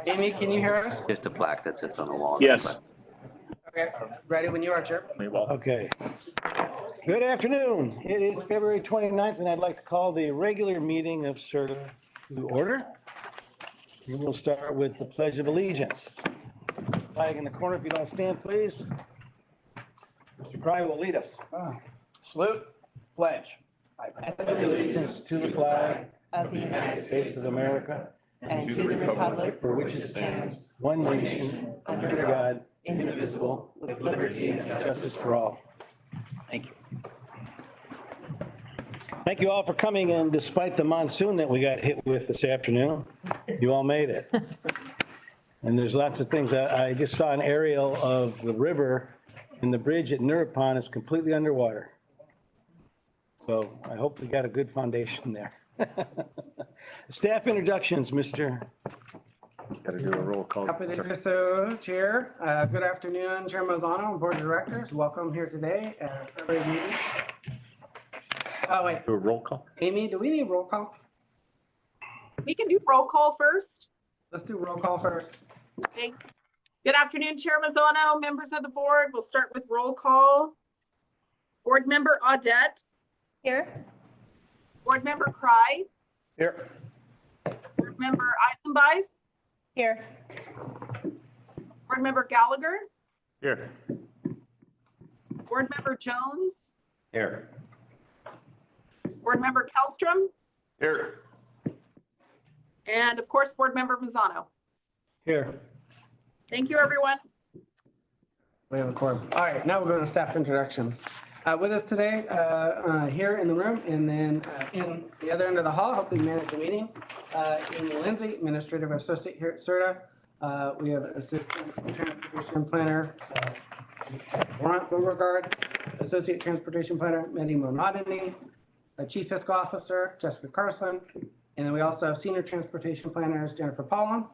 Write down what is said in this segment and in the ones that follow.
Amy, can you hear us? Just a plaque that sits on the wall. Yes. Okay, ready when you are, Chair. Okay. Good afternoon. It is February 29th, and I'd like to call the regular meeting of SRTA to order. We will start with the Pledge of Allegiance. Flag in the corner, if you don't stand, please. Mr. Cry will lead us. Salute, pledge. I pledge allegiance to the flag of the United States of America and to the republic for which it stands, one nation, under God, indivisible, with liberty and justice for all. Thank you. Thank you all for coming, and despite the monsoon that we got hit with this afternoon, you all made it. And there's lots of things. I just saw an aerial of the river, and the bridge at Nuripon is completely underwater. So I hope we got a good foundation there. Staff introductions, Mr. Got to do a roll call. Happy to do so, Chair. Good afternoon, Chair Mazzano and Board of Directors. Welcome here today at our February meeting. Oh, wait, Do a roll call. Amy, do we need roll call? We can do roll call first. Let's do roll call first. Okay. Good afternoon, Chair Mazzano, members of the board. We'll start with roll call. Board Member Audette. Here. Board Member Cry. Here. Board Member Eisenbeis. Here. Board Member Gallagher. Here. Board Member Jones. Here. Board Member Kellstrom. Here. And of course, Board Member Mazzano. Here. Thank you, everyone. We have a quorum. All right, now we're going to staff introductions. With us today, here in the room, and then in the other end of the hall, helping manage the meeting, Amy Lindsay, Administrative Associate here at SRTA. We have Assistant Transportation Planner, Laurent Beauregard, Associate Transportation Planner, Mehdi Monadini, Chief Fiscal Officer, Jessica Carson, and then we also have Senior Transportation Planners, Jennifer Pollan,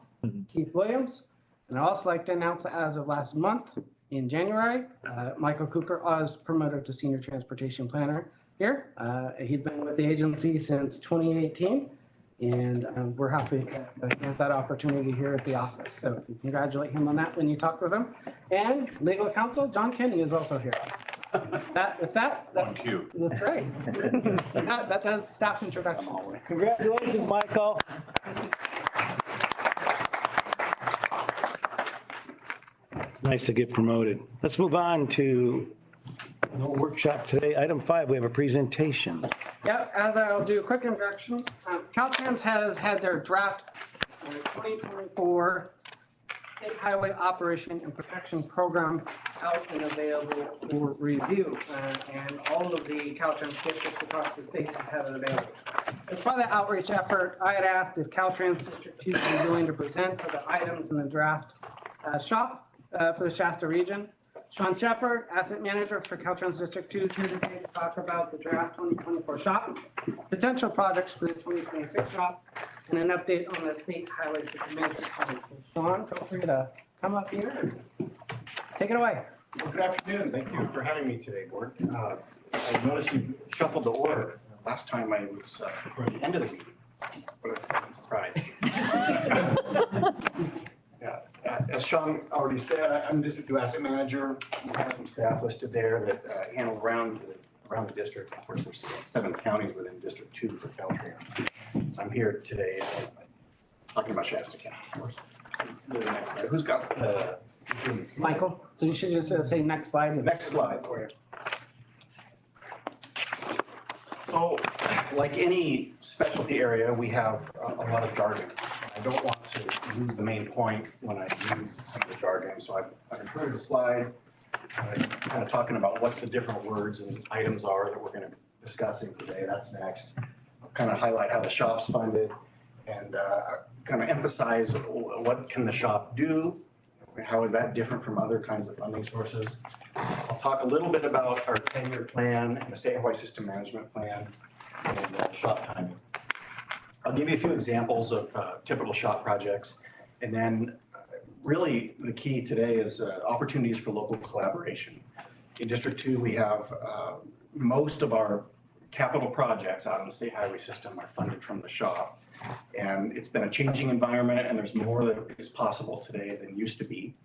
Keith Williams. And I'd also like to announce that as of last month, in January, Michael Cooker was promoted to Senior Transportation Planner here. He's been with the agency since 2018, and we're happy that he has that opportunity here at the office. So if you congratulate him on that when you talk with him. And legal counsel, John Kenny, is also here. That's right. that does staff introductions. Congratulations, Michael. Nice to get promoted. Let's move on to no workshop today. Item 5, we have a presentation. Yeah, as I'll do a quick introduction, Caltrans has had their draft 2024 State Highway Operation and Protection Program out and available for review. And all of the Caltrans districts across the state have had it available. As part of the outreach effort, I had asked if Caltrans District 2 would be willing to present the items in the draft SHOPP for the Shasta region. Sean Shepard, Asset Manager for Caltrans District 2, is here today to talk about the draft 2024 SHOPP, potential projects for the 2026 SHOPP, and an update on the State Highway System Management Plan. Sean, feel free to come up here and take it away. Well, good afternoon. Thank you for having me today, Board. I noticed you shuffled the order. Last time I was toward the end of the meeting. What a pleasant surprise. Yeah, as Sean already said, I'm District 2 Asset Manager. We have some staff listed there that handle around the district. Of course, there's 7 counties within District 2 for Caltrans. So I'm here today talking about Shasta County, of course. The next slide. Who's got the Michael, so you should just say next slide. The next slide for you. So, like any specialty area, we have a lot of jargon. I don't want to lose the main point when I use some of the jargon, so I've included a slide kind of talking about what the different words and items are that we're going to be discussing today. That's next. I'll kind of highlight how the SHOPP's funded and kind of emphasize what can the SHOPP do, how is that different from other kinds of funding sources. I'll talk a little bit about our 10-year plan and the State Highway System Management Plan and SHOPP timing. I'll give you a few examples of typical SHOPP projects, and then really the key today is opportunities for local collaboration. In District 2, we have most of our capital projects out on the state highway system are funded from the SHOPP. And it's been a changing environment, and there's more that is possible today than used to be.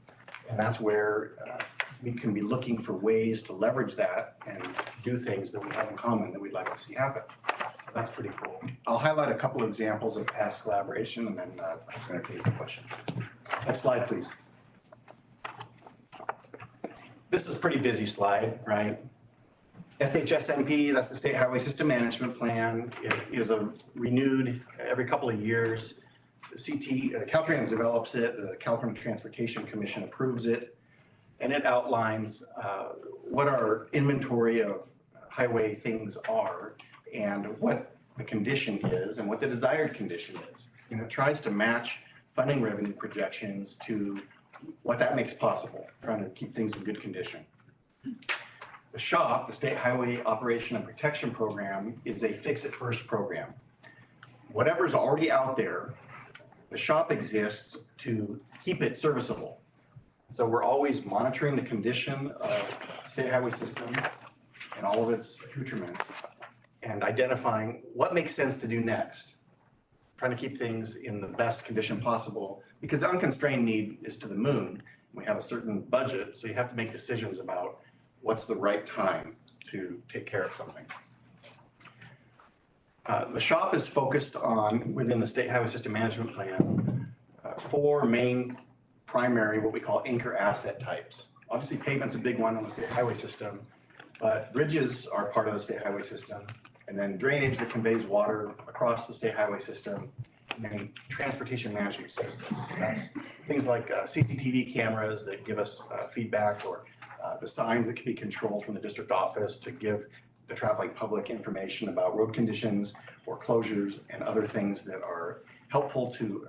And that's where we can be looking for ways to leverage that and do things that we have in common that we'd like to see happen. That's pretty cool. I'll highlight a couple of examples of past collaboration, and then I'm going to take some questions. Next slide, please. This is a pretty busy slide, right? SHSMP, that's the State Highway System Management Plan. It is a renewed every couple of years. Caltrans develops it, the Caltrans Transportation Commission approves it, and it outlines what our inventory of highway things are and what the condition is and what the desired condition is. And it tries to match funding revenue projections to what that makes possible, trying to keep things in good condition. The SHOPP, the State Highway Operation and Protection Program, is a fix-it-first program. Whatever's already out there, the SHOPP exists to keep it serviceable. So we're always monitoring the condition of the state highway system and all of its accoutrements and identifying what makes sense to do next. Trying to keep things in the best condition possible because the unconstrained need is to the moon. We have a certain budget, so you have to make decisions about what's the right time to take care of something. The SHOPP is focused on, within the State Highway System Management Plan, 4 main primary, what we call anchor asset types. Obviously pavement's a big one on the state highway system, but bridges are part of the state highway system. And then drainage that conveys water across the state highway system, and then transportation management systems. That's things like CCTV cameras that give us feedback, or the signs that can be controlled from the district office to give the traveling public information about road conditions or closures and other things that are helpful to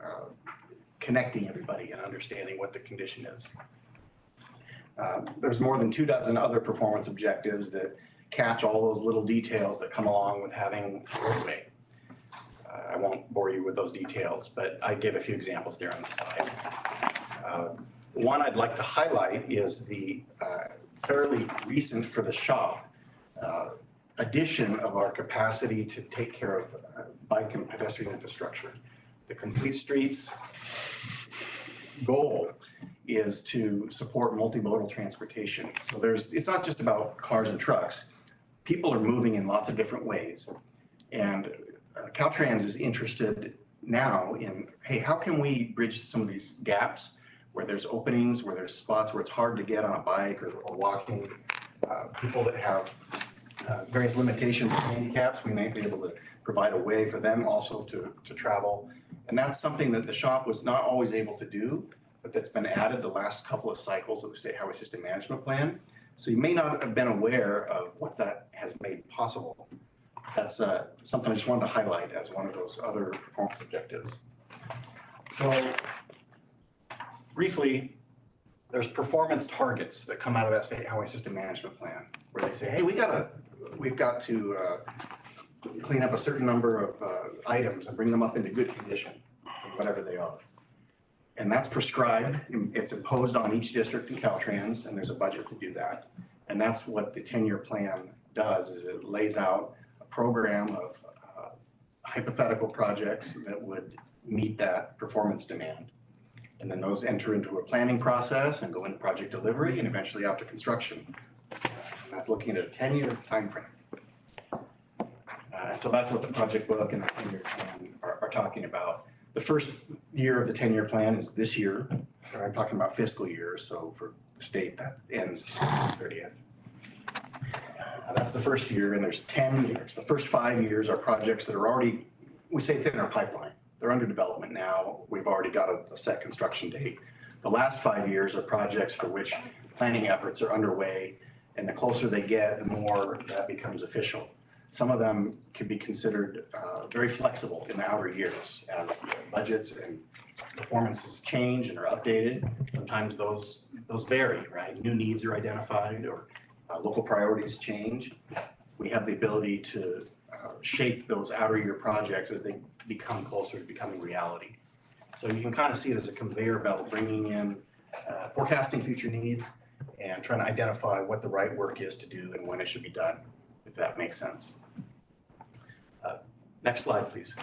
connecting everybody and understanding what the condition is. There's more than 24 other performance objectives that catch all those little details that come along with having a roadway. I won't bore you with those details, but I gave a few examples there on the slide. One I'd like to highlight is the fairly recent for the SHOPP addition of our capacity to take care of bike and pedestrian infrastructure. The Complete Streets goal is to support multimodal transportation. So it's not just about cars and trucks. People are moving in lots of different ways. And Caltrans is interested now in, hey, how can we bridge some of these gaps where there's openings, where there's spots where it's hard to get on a bike or walking. People that have various limitations and handicaps, we may be able to provide a way for them also to travel. And that's something that the SHOPP was not always able to do, but that's been added the last couple of cycles of the State Highway System Management Plan. So you may not have been aware of what that has made possible. That's something I just wanted to highlight as one of those other performance objectives. So briefly, there's performance targets that come out of that State Highway System Management Plan where they say, hey, we've got to clean up a certain number of items and bring them up into good condition, whatever they are. And that's prescribed, it's imposed on each district in Caltrans, and there's a budget to do that. And that's what the 10-year plan does, is it lays out a program of hypothetical projects that would meet that performance demand. And then those enter into a planning process and go into project delivery and eventually out to construction. And that's looking at a 10-year timeframe. So that's what the project book and the 10-year plan are talking about. The first year of the 10-year plan is this year. I'm talking about fiscal year, so for the state that ends June 30th. That's the first year, and there's 10 years. The first 5 years are projects that are already, we say it's in our pipeline. They're under development now. We've already got a set construction date. The last 5 years are projects for which planning efforts are underway, and the closer they get, the more that becomes official. Some of them can be considered very flexible in the outer years as budgets and performances change and are updated. Sometimes those vary, right? New needs are identified or local priorities change. We have the ability to shape those outer year projects as they become closer to becoming reality. So you can kind of see it as a conveyor belt, bringing in forecasting future needs and trying to identify what the right work is to do and when it should be done, if that makes sense. Next slide, please.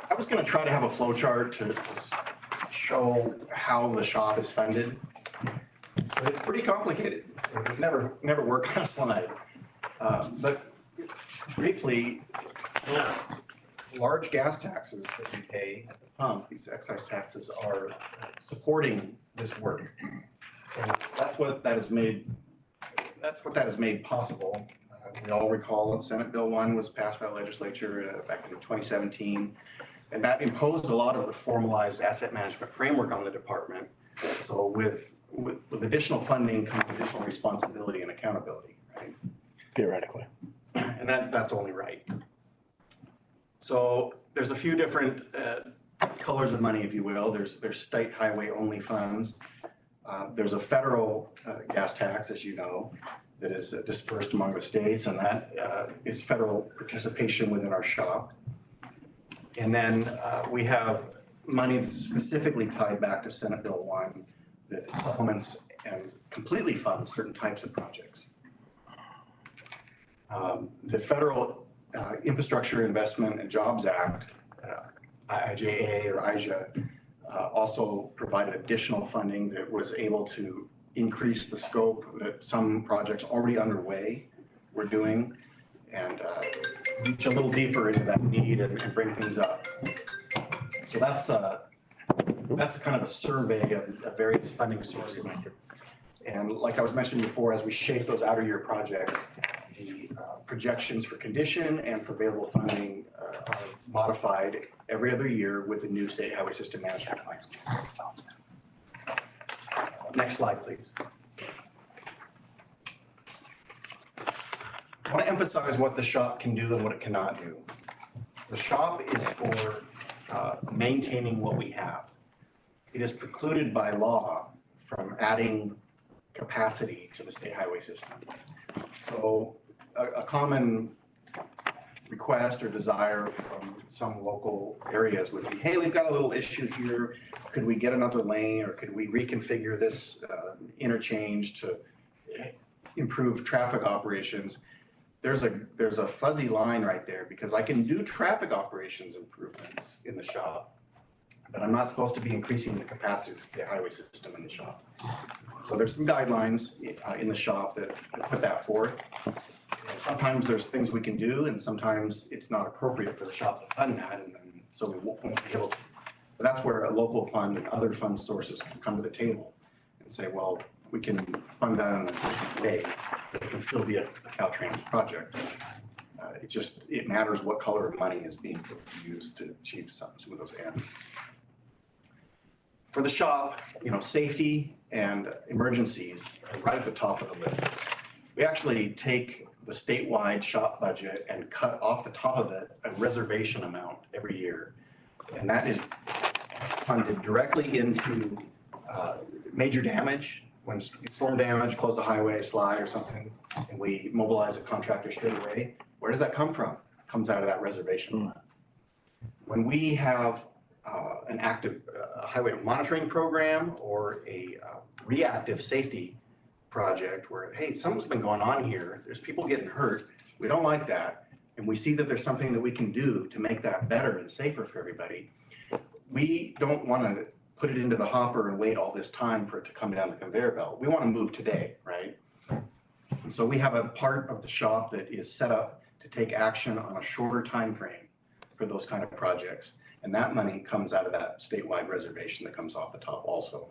I was gonna try to have a flow chart to show how the shop is funded. But it's pretty complicated. It would never work on a slide. But briefly, those large gas taxes that we pay at the pump, these excise taxes are supporting this work. So that's what that has made possible. We all recall that Senate Bill 1 was passed by the legislature back in 2017. And that imposed a lot of the formalized asset management framework on the department. So with additional funding comes additional responsibility and accountability, right? Theoretically. And that's only right. So there's a few different colors of money, if you will. There's state highway only funds. There's a federal gas tax, as you know, that is dispersed among the states, and that is federal participation within our shop. And then we have money that's specifically tied back to Senate Bill 1 that supplements and completely funds certain types of projects. The Federal Infrastructure Investment and Jobs Act, IIJA or IJA, also provided additional funding that was able to increase the scope that some projects already underway were doing and reach a little deeper into that need and bring things up. So that's kind of a survey of various funding sources. And like I was mentioning before, as we shape those outer year projects, the projections for condition and for available funding are modified every other year with the new state highway system management plan. Next slide, please. I want to emphasize what the shop can do and what it cannot do. The shop is for maintaining what we have. It is precluded by law from adding capacity to the state highway system. So a common request or desire from some local areas would be, hey, we've got a little issue here. Could we get another lane or could we reconfigure this interchange to improve traffic operations? There's a fuzzy line right there because I can do traffic operations improvements in the shop, but I'm not supposed to be increasing the capacity of the highway system in the shop. So there's some guidelines in the shop that put that forth. And sometimes there's things we can do and sometimes it's not appropriate for the shop to fund that, and so we won't be able to. But that's where a local fund and other fund sources can come to the table and say, well, we can fund that in a different way, but it can still be a Caltrans project. It matters what color of money is being used to achieve some of those ends. For the shop, safety and emergencies are right at the top of the list. We actually take the statewide shop budget and cut off the top of it a reservation amount every year. And that is funded directly into major damage. When storm damage, close the highway, slide or something, and we mobilize a contractor straight away, where does that come from? It comes out of that reservation fund. When we have an active highway monitoring program or a reactive safety project where, hey, something's been going on here, there's people getting hurt, we don't like that, and we see that there's something that we can do to make that better and safer for everybody, we don't want to put it into the hopper and wait all this time for it to come down the conveyor belt. We want to move today, right? And so we have a part of the shop that is set up to take action on a shorter time frame for those kind of projects. And that money comes out of that statewide reservation that comes off the top also.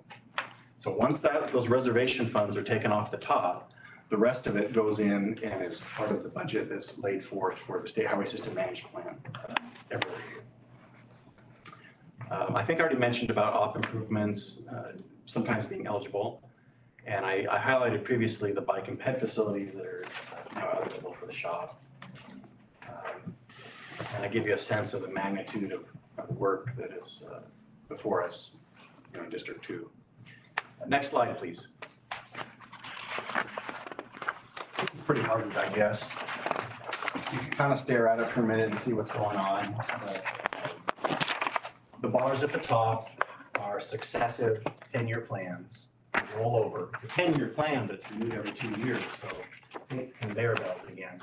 So once those reservation funds are taken off the top, the rest of it goes in and is part of the budget that's laid forth for the State Highway System Management Plan every year. I think I already mentioned about op improvements sometimes being eligible. And I highlighted previously the bike and ped facilities that are eligible for the shop. And I give you a sense of the magnitude of work that is before us in District 2. Next slide, please. This is pretty hard to digest. You can kind of stare at it for a minute and see what's going on. The bars at the top are successive 10-year plans roll over. It's a 10-year plan, but it's renewed every 2 years. So think conveyor belt again.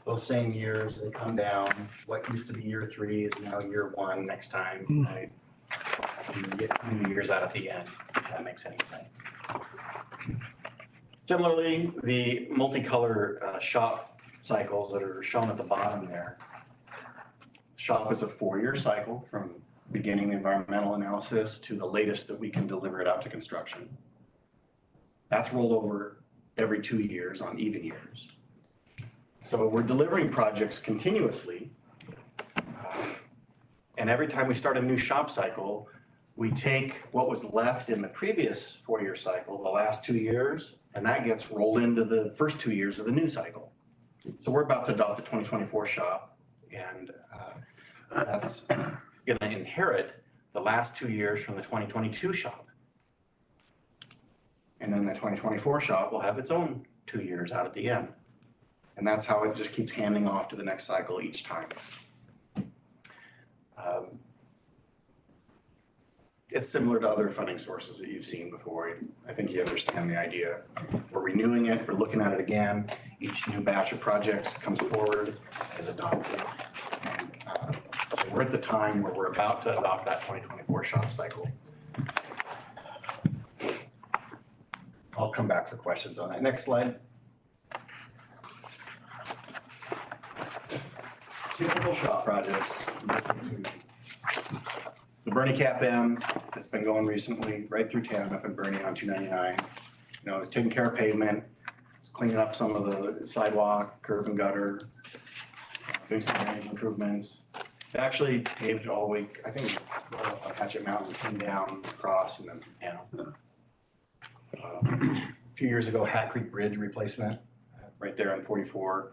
Those same years, they come down. What used to be year 3 is now year 1 next time, right? And you get new years out at the end, if that makes any sense. Similarly, the multicolor SHOPP cycles that are shown at the bottom there. SHOPP is a 4-year cycle from beginning the environmental analysis to the latest that we can deliver it out to construction. That's rolled over every 2 years on even years. So we're delivering projects continuously. And every time we start a new SHOPP cycle, we take what was left in the previous 4-year cycle, the last 2 years, and that gets rolled into the first 2 years of the new cycle. So we're about to adopt the 2024 SHOPP, and that's going to inherit the last 2 years from the 2022 SHOPP. And then the 2024 SHOPP will have its own 2 years out at the end. And that's how it just keeps handing off to the next cycle each time. It's similar to other funding sources that you've seen before. I think you understand the idea. We're renewing it, we're looking at it again. Each new batch of projects comes forward as adopted. And, so we're at the time where we're about to adopt that 2024 SHOPP cycle. I'll come back for questions on that. Next slide. Typical SHOPP projects. The Bernie Cap M that's been going recently right through town up in Bernie on 299. You know, it's taking care of pavement, it's cleaning up some of the sidewalk, curb and gutter, doing some drainage improvements. It actually paved all the way, I think, on Hatchet Mountain, came down, across, and then down. A few years ago, Hat Creek Bridge replacement, right there on 44.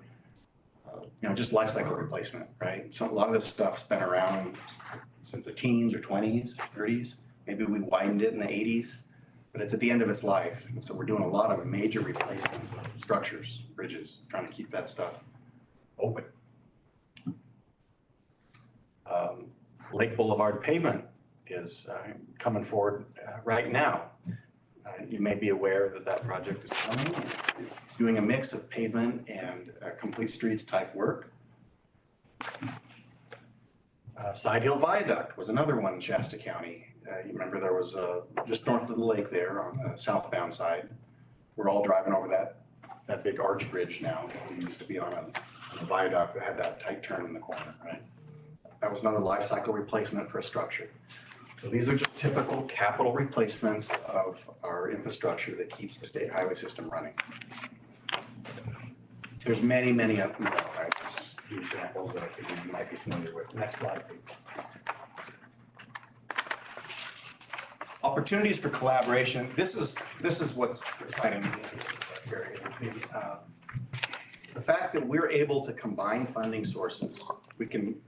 You know, just life cycle replacement, right? So a lot of this stuff's been around since the teens or 20s, 30s. Maybe we widened it in the 80s, but it's at the end of its life. And so we're doing a lot of major replacements of structures, bridges, trying to keep that stuff open. Lake Boulevard pavement is coming forward right now. You may be aware that that project is coming. It's doing a mix of pavement and complete streets type work. Side Hill Viaduct was another one in Shasta County. You remember there was just north of the lake there on the southbound side. We're all driving over that big arch bridge now. We used to be on a viaduct that had that tight turn in the corner, right? That was another life cycle replacement for a structure. So these are just typical capital replacements of our infrastructure that keeps the state highway system running. There's many, many of them, right? There's just a few examples that I think you might be familiar with. Next slide, please. Opportunities for collaboration. This is what's exciting me here. The fact that we're able to combine funding sources. We can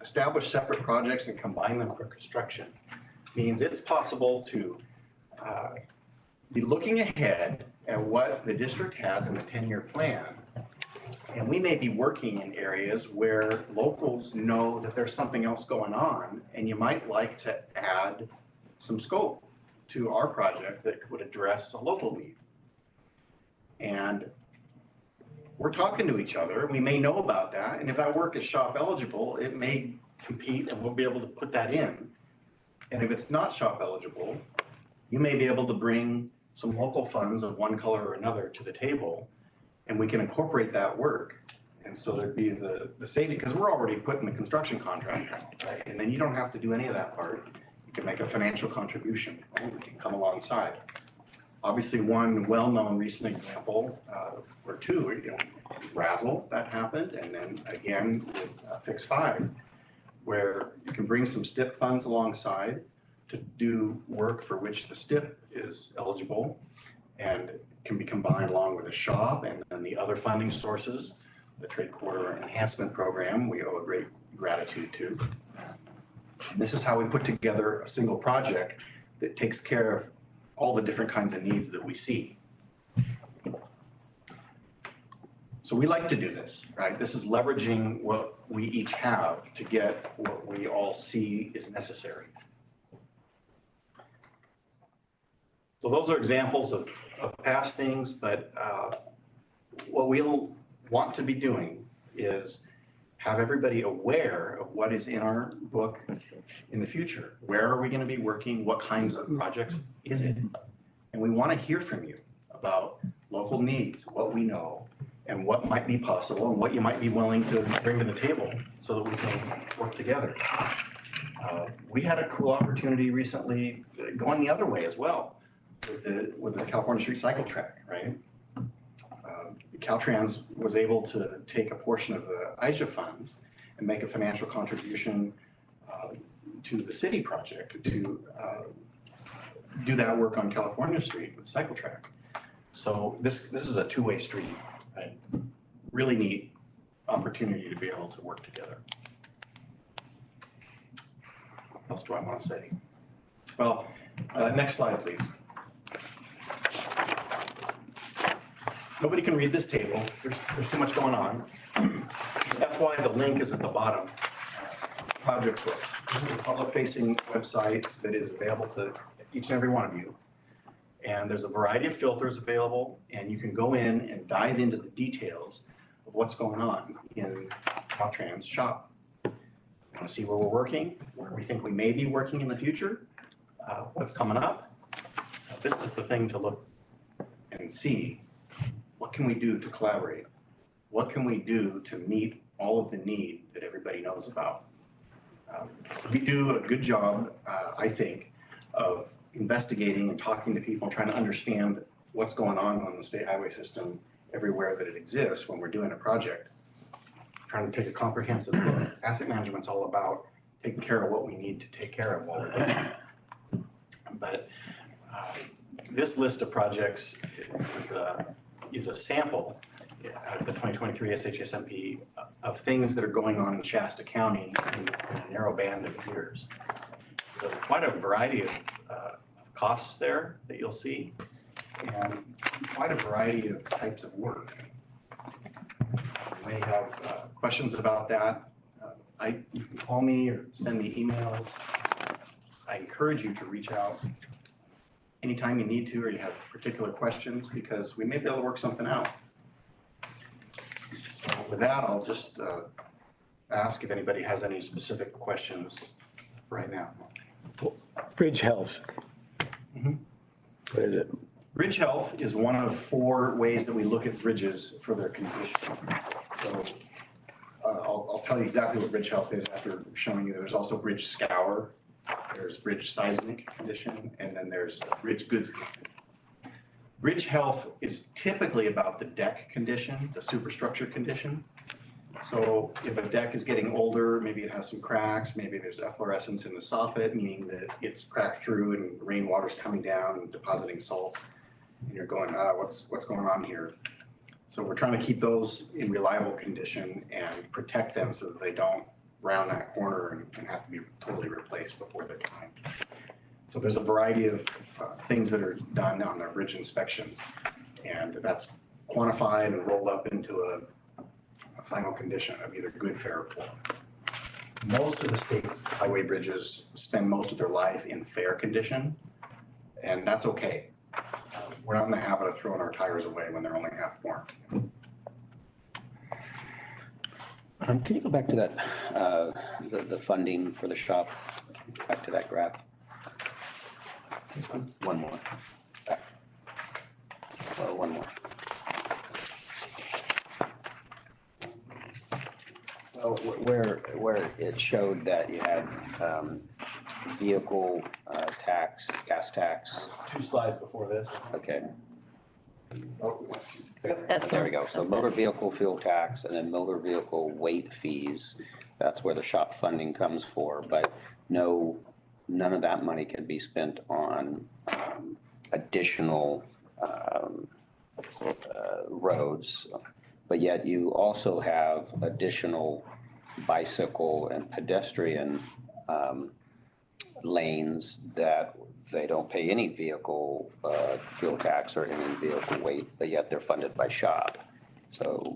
establish separate projects and combine them for construction means it's possible to be looking ahead at what the district has in the 10-year plan. And we may be working in areas where locals know that there's something else going on, and you might like to add some scope to our project that would address a local need. And we're talking to each other. We may know about that. And if that work is SHOPP eligible, it may compete and we'll be able to put that in. And if it's not SHOPP eligible, you may be able to bring some local funds of one color or another to the table, and we can incorporate that work. And so there'd be the saving, because we're already putting the construction contract out, right? And then you don't have to do any of that part. You can make a financial contribution, and we can come alongside. Obviously, one well-known recent example, or two, you know, Razzle, that happened, and then again with Fix 5, where you can bring some STIP funds alongside to do work for which the STIP is eligible and can be combined along with a SHOPP and then the other funding sources, the Trade Corridor Enhancement Program, we owe a great gratitude to. And this is how we put together a single project that takes care of all the different kinds of needs that we see. So we like to do this, right? This is leveraging what we each have to get what we all see is necessary. So those are examples of past things, but what we'll want to be doing is have everybody aware of what is in our book in the future. Where are we gonna be working? What kinds of projects is it? And we wanna hear from you about local needs, what we know, and what might be possible, and what you might be willing to bring to the table so that we can work together. We had a cool opportunity recently going the other way as well with the California Street Cycle Track, right? Caltrans was able to take a portion of the IJA funds and make a financial contribution to the city project to do that work on California Street with the cycle track. So this is a two-way street, right? Really neat opportunity to be able to work together. What else do I want to say? Well, next slide, please. Nobody can read this table. There's too much going on. That's why the link is at the bottom. Project book. This is a public-facing website that is available to each and every one of you. And there's a variety of filters available, and you can go in and dive into the details of what's going on in Caltrans SHOPP. Want to see where we're working, where we think we may be working in the future, what's coming up. This is the thing to look and see. What can we do to collaborate? What can we do to meet all of the need that everybody knows about? We do a good job, I think, of investigating and talking to people, trying to understand what's going on the state highway system everywhere that it exists when we're doing a project. Trying to take a comprehensive look. Asset management's all about taking care of what we need to take care of while we're doing it. But this list of projects is a sample out of the 2023 SHSMP of things that are going on in Shasta County in a narrow band of years. So quite a variety of costs there that you'll see, and quite a variety of types of work. You may have questions about that. You can call me or send me emails. I encourage you to reach out anytime you need to or you have particular questions, because we may be able to work something out. So with that, I'll just ask if anybody has any specific questions right now. Bridge health. What is it? Bridge health is one of 4 ways that we look at bridges for their condition. So I'll tell you exactly what bridge health is after showing you. There's also bridge scour, there's bridge seismic condition, and then there's bridge goods. Bridge health is typically about the deck condition, the superstructure condition. So if a deck is getting older, maybe it has some cracks, maybe there's efflorescence in the soffit, meaning that it's cracked through and rainwater's coming down and depositing salts. And you're going, what's going on here? So we're trying to keep those in reliable condition and protect them so that they don't round that corner and have to be totally replaced before their time. So there's a variety of things that are done on their bridge inspections, and that's quantified and rolled up into a final condition of either good, fair, or poor. Most of the state's highway bridges spend most of their life in fair condition, and that's okay. We're not in the habit of throwing our tires away when they're only half formed. Can you go back to that, the funding for the SHOPP? Back to that graph. One more. Back. Well, one more. Well, where it showed that you had vehicle tax, gas tax. 2 slides before this. Okay. Oh, we went. There we go. So motor vehicle fuel tax and then motor vehicle weight fees. That's where the SHOPP funding comes for, but none of that money can be spent on additional roads. But yet you also have additional bicycle and pedestrian lanes that they don't pay any vehicle fuel tax or any vehicle weight, but yet they're funded by SHOPP. So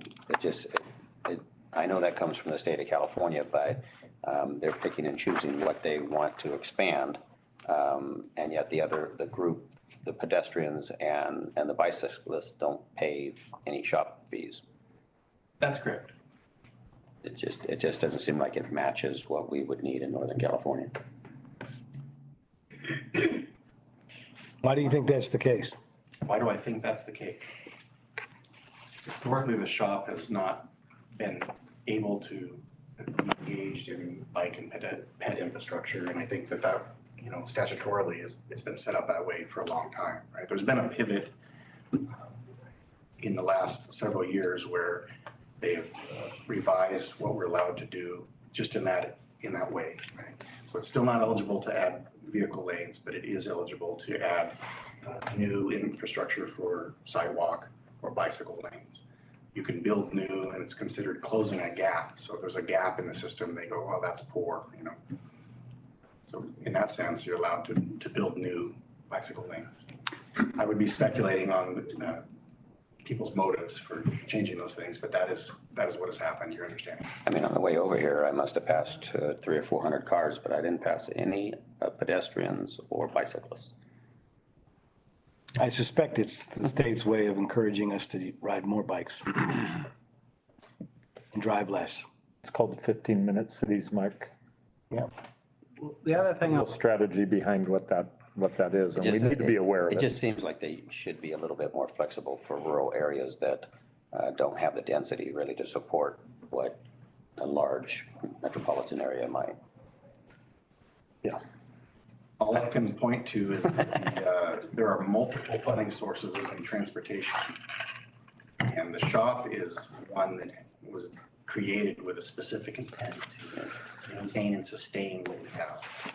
I know that comes from the state of California, but they're picking and choosing what they want to expand. And yet the group the pedestrians and the bicyclists don't pay any shop fees. That's correct. It just doesn't seem like it matches what we would need in Northern California. Why do you think that's the case? Why do I think that's the case? Historically, the shop has not been able to be engaged in bike and ped infrastructure, and I think that, you know, statutorily it's been set up that way for a long time, right? There's been a pivot in the last several years where they've revised what we're allowed to do just in that way, right? So it's still not eligible to add vehicle lanes, but it is eligible to add new infrastructure for sidewalk or bicycle lanes. You can build new and it's considered closing a gap. So if there's a gap in the system, they go, well, that's poor, you know. So in that sense, you're allowed to build new bicycle lanes. I would be speculating on people's motives for changing those things, but that is what has happened, your understanding. I mean, on the way over here, I must have passed 300 or 400 cars, but I didn't pass any pedestrians or bicyclists. I suspect it's the state's way of encouraging us to ride more bikes and drive less. It's called the 15-minute cities, Mike. Yeah. The other thing, Real strategy behind what that is, and we need to be aware of It it. just seems like they should be a little bit more flexible for rural areas that don't have the density really to support what a large metropolitan area might. Yeah. All I can point to is that there are multiple funding sources in transportation. And the SHOPP is one that was created with a specific intent to maintain and sustain what we have.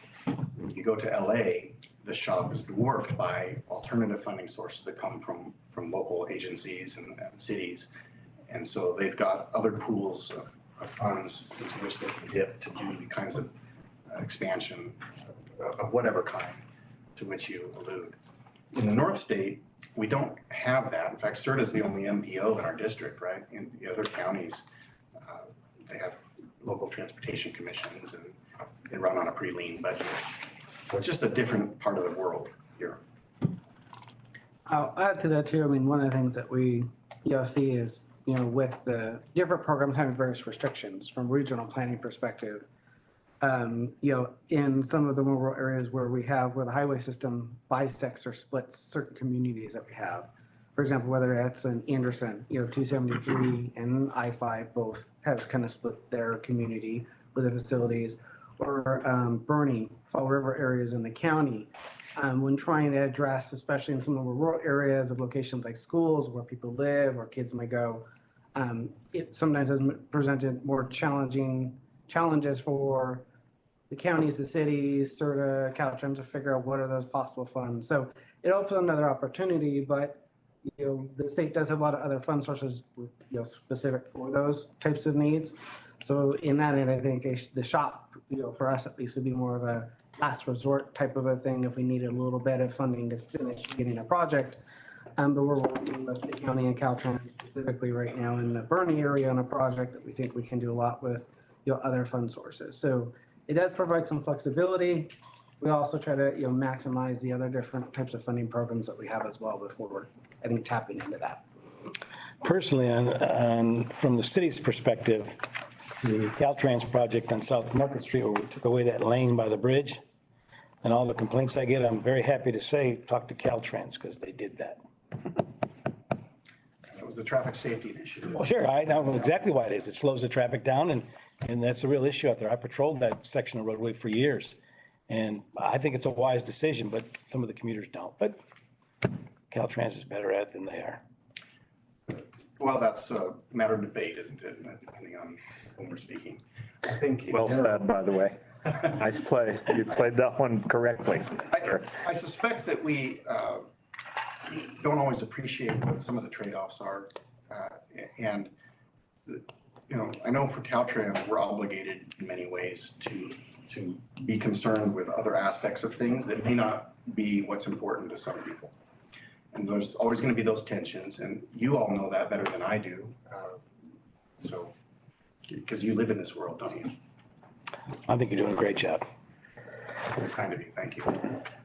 If you go to LA, the SHOPP is dwarfed by alternative funding sources that come from local agencies and cities. And so they've got other pools of funds into which they can dip to do the kinds of expansion of whatever kind to which you allude. In the North State, we don't have that. In fact, SRTA is the only MPO in our district, right? In the other counties, they have local transportation commissions and they run on a pretty lean budget. So it's just a different part of the world here. I'll add to that too. I mean, one of the things that we, see is, with the different programs having various restrictions from regional planning perspective, in some of the more rural areas where the highway system bisects or splits certain communities that we have. For example, whether it's in Anderson, 273 and I-5 both have kind of split their community with the facilities, or Bernie, Fall River areas in the county. When trying to address, especially in some of the rural areas of locations like schools where people live or kids may go, it sometimes has presented more challenges for the counties, the cities, SRTA, Caltrans to figure out what are those possible funds. So it opens another opportunity, but the state does have a lot of other fund sources, specific for those types of needs. So in that end, I think the SHOPP, for us at least, would be more of a last resort type of a thing if we needed a little bit of funding to finish getting a project. But we're working with the county and Caltrans specifically right now in the Bernie area on a project that we think we can do a lot with, other fund sources. So it does provide some flexibility. We also try to, maximize the other different types of funding programs that we have as well before we're, I think, tapping into that. Personally, from the city's perspective, the Caltrans project on South Market Street, where we took away that lane by the bridge, and all the complaints I get, I'm very happy to say, talk to Caltrans, because they did that. It was the traffic safety initiative. Well, sure, I know exactly why it is. It slows the traffic down, and that's a real issue out there. I patrolled that section of roadway for years, and I think it's a wise decision, but some of the commuters don't. But Caltrans is better at it than they are. Well, that's a matter of debate, isn't it? Depending on whom we're speaking. I think. Well said, by the way. Nice play. You played that one correctly. I suspect that we don't always appreciate what some of the trade-offs are. And, I know for Caltrans, we're obligated in many ways to be concerned with other aspects of things that may not be what's important to some people. And there's always going to be those tensions, and you all know that better than I do. So, because you live in this world, don't you? I think you're doing a great job. Very kind of you, thank you.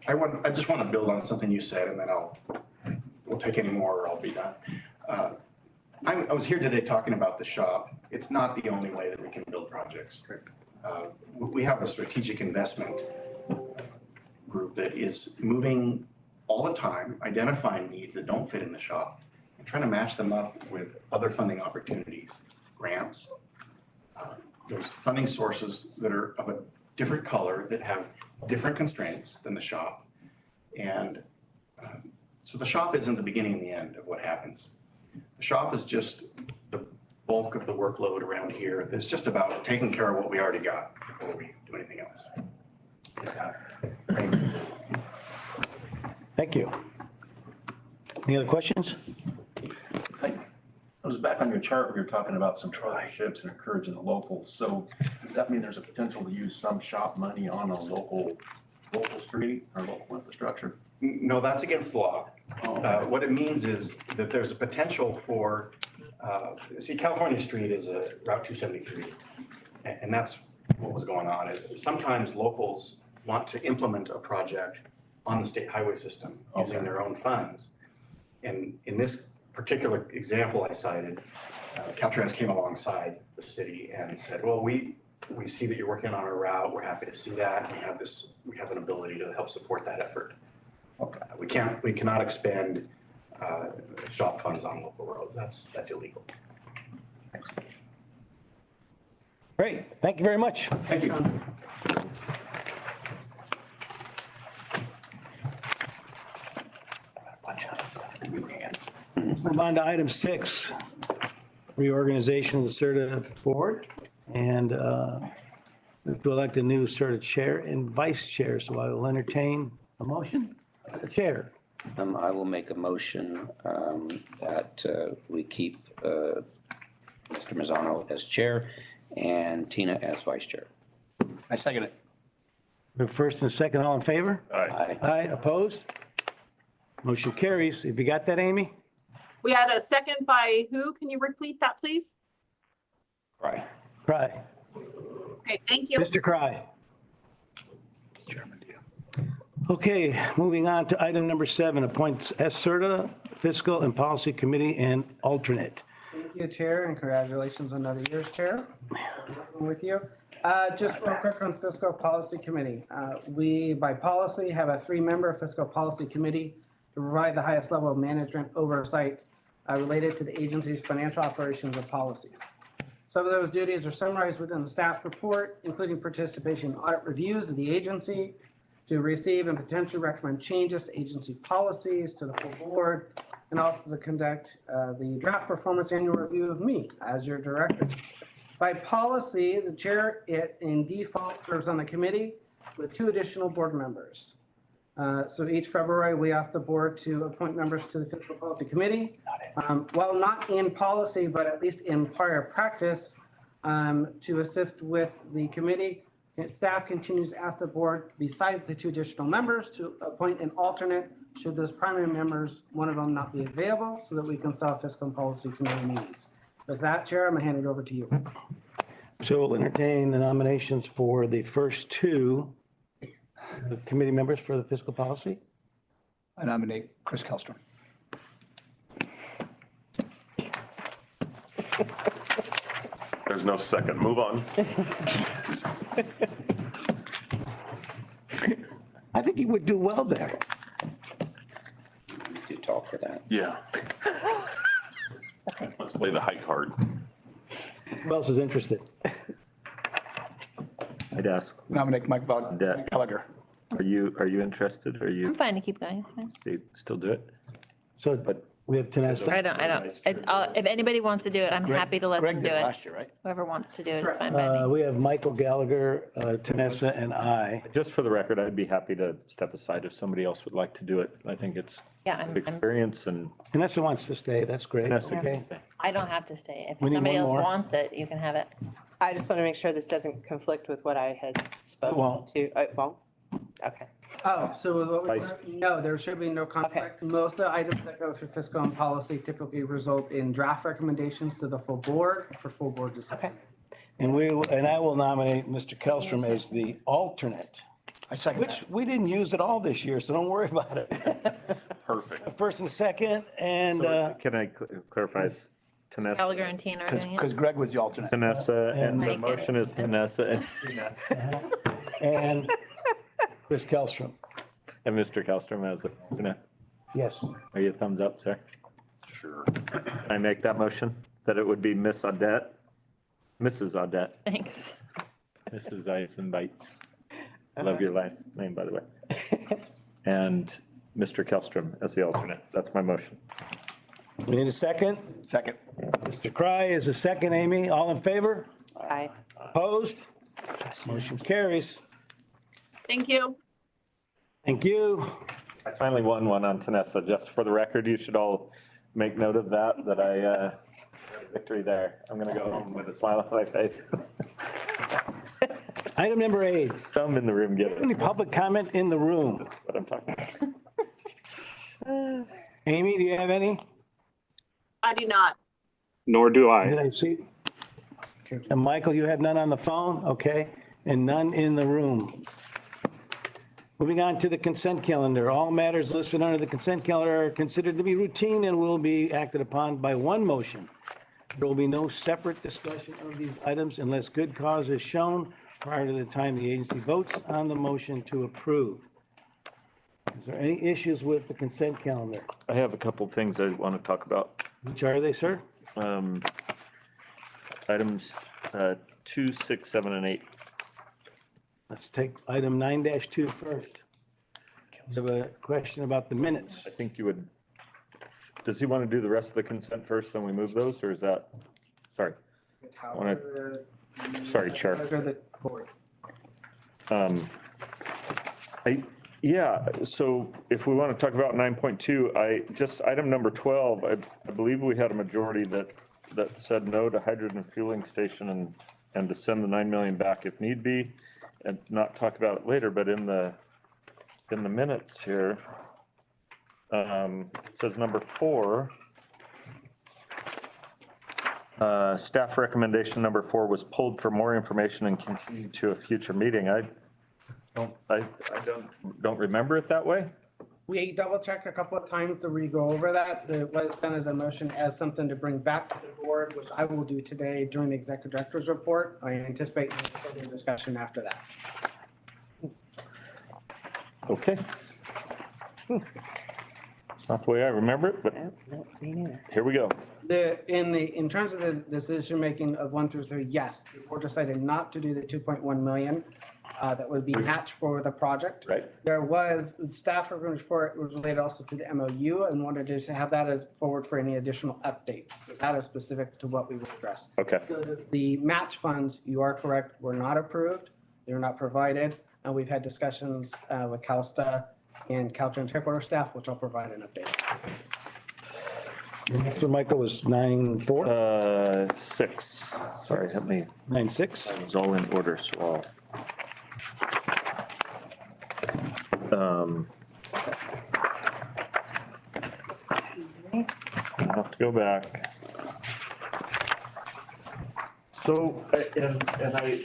I just want to build on something you said, and then we'll take any more or I'll be done. I was here today talking about the shop. It's not the only way that we can build projects. We have a strategic investment group that is moving all the time, identifying needs that don't fit in the shop, and trying to match them up with other funding opportunities, grants. There's funding sources that are of a different color that have different constraints than the shop. And so the shop isn't the beginning and the end of what happens. The shop is just the bulk of the workload around here. It's just about taking care of what we already got before we do anything else. Thank you. Any other questions? I was back on your chart where you're talking about some partnerships and encouraging the locals. So does that mean there's a potential to use some shop money on a local street or local infrastructure? No, that's against the law. What it means is that there's a potential for, California Street is a Route 273. And that's what was going on. Sometimes locals want to implement a project on the state highway system using their own funds. And in this particular example I cited, Caltrans came alongside the city and said, well, we see that you're working on a route. We're happy to see that. We have an ability to help support that effort. Okay. We cannot expend SHOPP funds on local roads. That's illegal. Great, thank you very much. Thank you. Move on to item 6, reorganization of the SRTA board. And to elect a new SRTA chair and vice chair. So I will entertain a motion. The chair. I will make a motion that we keep Mr. Mazzano as chair and Tina as vice chair. I second it. The first and second, all in favor? Aye. Aye, opposed? Motion carries. Have you got that, Amy? We had a second by who? Can you repeat that, please? Right. Cry. Okay, thank you. Mr. Cry. Okay, moving on to item number 7, appoints SRTA, Fiscal and Policy Committee and alternate. Thank you, Chair, and congratulations on another year's chair. Working with you. Just real quick on Fiscal Policy Committee. We, by policy, have a 3-member Fiscal Policy Committee to provide the highest level of management oversight related to the agency's financial operations and policies. Some of those duties are summarized within the staff report, including participation in audit reviews of the agency, to receive and potentially recommend changes to agency policies to the full board, and also to conduct the draft performance annual review of me as your director. By policy, the chair in default serves on the committee with 2 additional board members. So each February, we ask the board to appoint members to the Fiscal Policy Committee. While not in policy, but at least in prior practice, to assist with the committee, staff continues to ask the board, besides the 2 additional members, to appoint an alternate should those primary members, one of them not be available, so that we can still have Fiscal and Policy Committee meetings. With that, Chair, I'm going to hand it over to you. So we'll entertain the nominations for the first 2 committee members for the fiscal policy. I nominate Chris Kellstrom. There's no second. Move on. I think he would do well there. Too tall for that. Yeah. Let's play the high card. Who else is interested? I'd ask, Nominate Mike Yeah. Gallagher. are you interested? Are you, I'm fine to keep going. It's fine. they still do it? So But we have Tanessa. I don't, if anybody wants to do it, I'm happy to let them Greg do did it. last year, right? Whoever wants to do it, it's fine by me. We have Michael Gallagher, Tanessa, and I. just for the record, I'd be happy to step aside if somebody else would like to do it. I think it's Yeah, good experience and Tanessa wants to stay. That's great. Vanessa Okay. can stay. I don't have to say it. We If need somebody one else more. wants it, you can have it. I just want to make sure this doesn't conflict with what I had spoken won't. to. It won't? Okay. Oh, so with what we, Vice- no, there should be no conflict. Most of the items that go through Fiscal and Policy typically result in draft recommendations to the full board for full board decision. Okay. And I will nominate Mr. Kellstrom as the alternate I second that. Which we didn't use at all this year, so don't worry about it. Perfect. First and second, and Can I clarify? It's Tanessa, Gallagher and Tina are doing it. Because Greg was the alternate. Tanessa, and the Mike. motion is Tanessa and Tina. and Chris Kellstrom. And Mr. Kallstrom as the alternate. Yes. Are you thumbs up, sir? Sure. Can I make that motion? That it would be Miss Audette? Mrs. Audette, Thanks. Mrs. Ice and Bites. I love your last name, by the way. And Mr. Kallstrom as the alternate. That's my motion. We need a second. Second. Mr. Cry is a second. Amy, all in favor? Aye. Opposed? Motion carries. Thank you. Thank you. I finally won one on Tanessa. Just for the record, you should all make note of that I had a victory there. I'm gonna go home with a smile on my face. Item number 8. Some in the room get Any it. public comment in the room? That's what I'm talking about. Amy, do you have any? I do not. Nor do I. Did I see? And Michael, you have none on the phone? Okay. And none in the room. Moving on to the consent calendar. All matters listed under the consent calendar are considered to be routine and will be acted upon by one motion. There will be no separate discussion of these items unless good cause is shown prior to the time the agency votes on the motion to approve. Is there any issues with the consent calendar? I have a couple things I want to talk about. Which are they, sir? Items 2, 6, 7, and 8. Let's take item 9-2 first. We have a question about the minutes. I think you would, does he want to do the rest of the consent first, then we move those, or is that, sorry, sorry, Chair. Yeah, so if we want to talk about 9.2, item number 12, I believe we had a majority that said no to hydrogen fueling station and to send the 9 million back if need be, and not talk about it later, but in the minutes here, it says number 4, staff recommendation number 4 was pulled for more information and continued to a future meeting. I don't remember it that way. We double checked a couple of times to re-go over that. It was done as a motion as something to bring back to the board, which I will do today during the executive director's report. I anticipate further discussion after that. Okay. It's not the way I remember it, but Me neither. here we go. In terms of the decision-making of 1 through 3, yes, the board decided not to do the 2.1 million. That would be matched for the project. Right. There was staff recommendation for it was related also to the MOU and wanted to have that as forward for any additional updates. That is specific to what we will address. Okay. So the match funds, you are correct, were not approved. They're not provided. And we've had discussions with Shasta and Caltrans headquarters staff, which I'll provide an update. The next one, Michael, was 9.4? 6. Sorry, help me. 9.6? It was all in order, so I'll. I'll have to go back. So, and I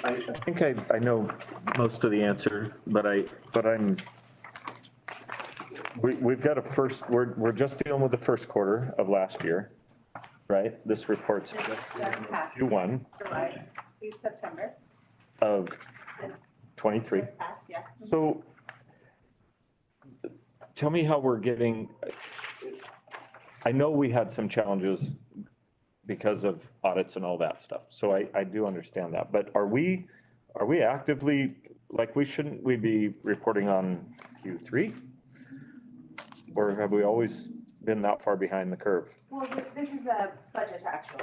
think I know most of the answer, but we've got we're just dealing with the first quarter of last year, right? This report's just Q1 July through September. of 23. Just passed, yeah. So tell me how we're getting, I know we had some challenges because of audits and all that stuff. So I do understand that, but are we actively, like, shouldn't we be reporting on Q3? Or have we always been that far behind the curve? Well, this is a budget actual,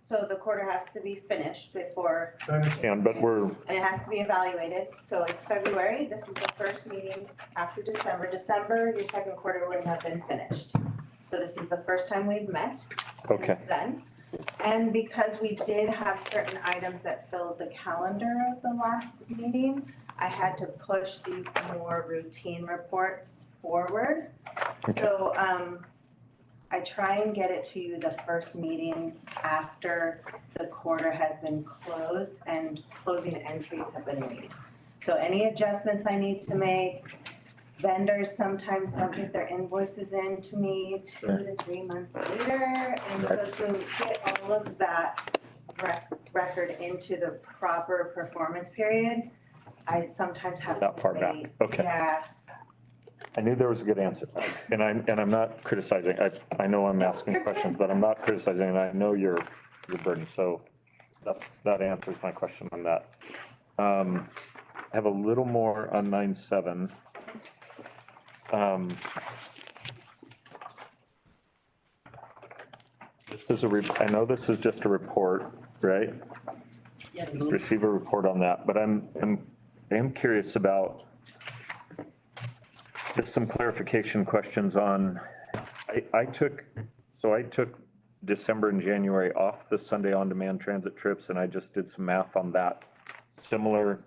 so the quarter has to be finished before. I understand, but And it has to be evaluated, so it's February, this is the first meeting after December. December, your second quarter wouldn't have been finished. So this is the first time we've met Okay. since then. And because we did have certain items that filled the calendar of the last meeting, I had to push these more routine reports forward. So, I try and get it to you the first meeting after the quarter has been closed and closing entries have been made. So any adjustments I need to make, vendors sometimes don't get their invoices in to me 2 to 3 months later. And so to get all of that record into the proper performance period, I sometimes have to That far back. wait. Okay. Yeah, I knew there was a good answer, and I'm not criticizing. I know I'm asking questions, but I'm not criticizing, and I know your burden, so that answers my question on that. I have a little more on 9.7. I know this is just a report, right? Yes. Receive a report on that, but I am curious about just some clarification questions on, I took December and January off the Sunday on-demand transit trips, and I just did some math on that. Similar,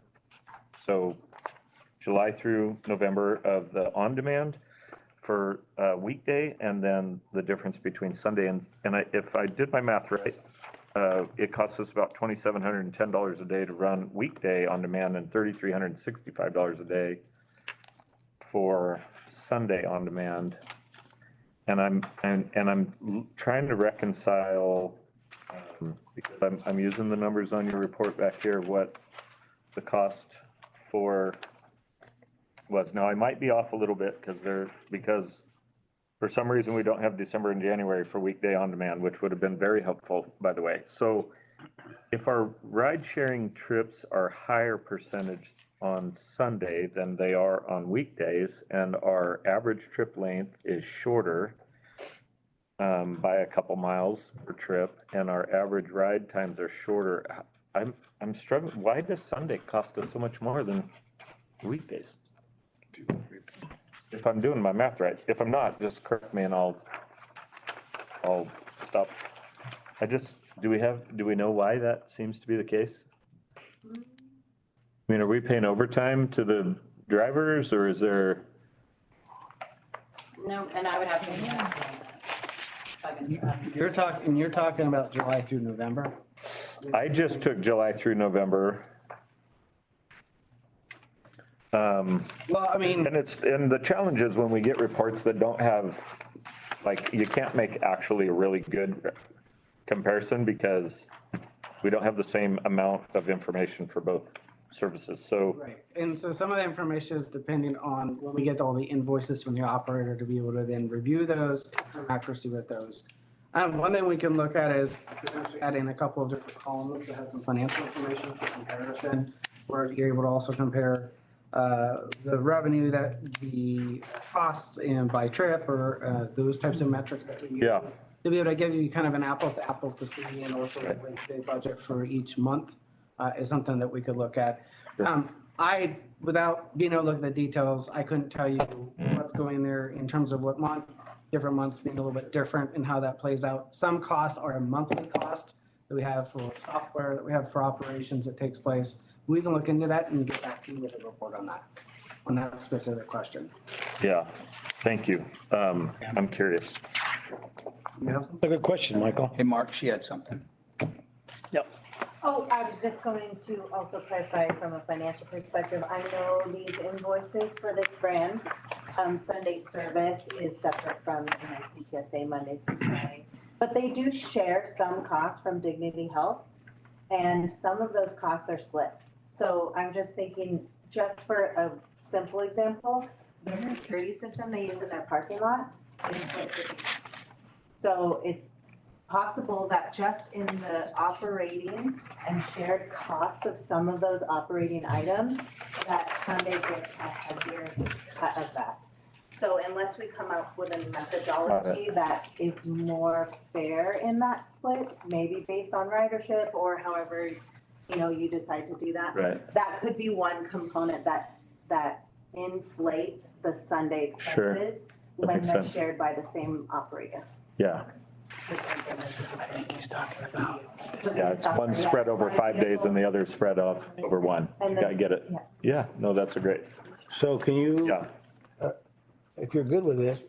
so July through November of the on-demand for weekday, and then the difference between Sunday and if I did my math right, it costs us about $2,710 a day to run weekday on demand and $3,365 a day for Sunday on demand. And I'm trying to reconcile, because I'm using the numbers on your report back here, what the cost for was. Now, I might be off a little bit because for some reason we don't have December and January for weekday on demand, which would have been very helpful, by the way. So if our ride sharing trips are higher percentage on Sunday than they are on weekdays, and our average trip length is shorter by a couple miles per trip, and our average ride times are shorter, I'm struggling. Why does Sunday cost us so much more than weekdays? If I'm doing my math right. If I'm not, just correct me and I'll stop. Do we know why that seems to be the case? I mean, are we paying overtime to the drivers, or is there? No, and I would have to. You're talking about July through November? I just took July through November. Well, I mean, And the challenge is when we get reports that don't have, like, you can't make actually a really good comparison because we don't have the same amount of information for both services, so. right, and so some of the information is depending on when we get all the invoices from the operator to be able to then review those, confirm accuracy with those. One thing we can look at is potentially adding a couple of different columns that have some financial information for comparison, where you're able to also compare the revenue, that the costs and by trip, or those types of metrics that we use. Yeah. To be able to give you kind of an apples to apples to see, and also the budget for each month is something that we could look at. Without being able to look at the details, I couldn't tell you what's going there in terms of what different months being a little bit different and how that plays out. Some costs are a monthly cost that we have for software, that we have for operations that takes place. We can look into that and get back to you with a report on that specific question. Yeah, thank you. I'm curious. You have That's a good question, Michael. Hey, Mark, she had something. Yep. oh, I was just going to also clarify from a financial perspective, I know these invoices for this brand, Sunday service is separate from CPSA Monday through Friday. But they do share some costs from Dignity Health, and some of those costs are split. So I'm just thinking, just for a simple example, the security system they use in their parking lot is split 50. So it's possible that just in the operating and shared costs of some of those operating items, that Sunday gets a heavier cut of that. So unless we come up with a methodology that is more fair in that split, maybe based on ridership or however, you decide to do that. Right. That could be one component that inflates the Sunday expenses when makes they're sense. shared by the same operator. Yeah, yeah, it's one spread over 5 days and the other spread off over one. And I get it. yeah. Yeah, no, that's a great, So can you, yeah, if you're good with it,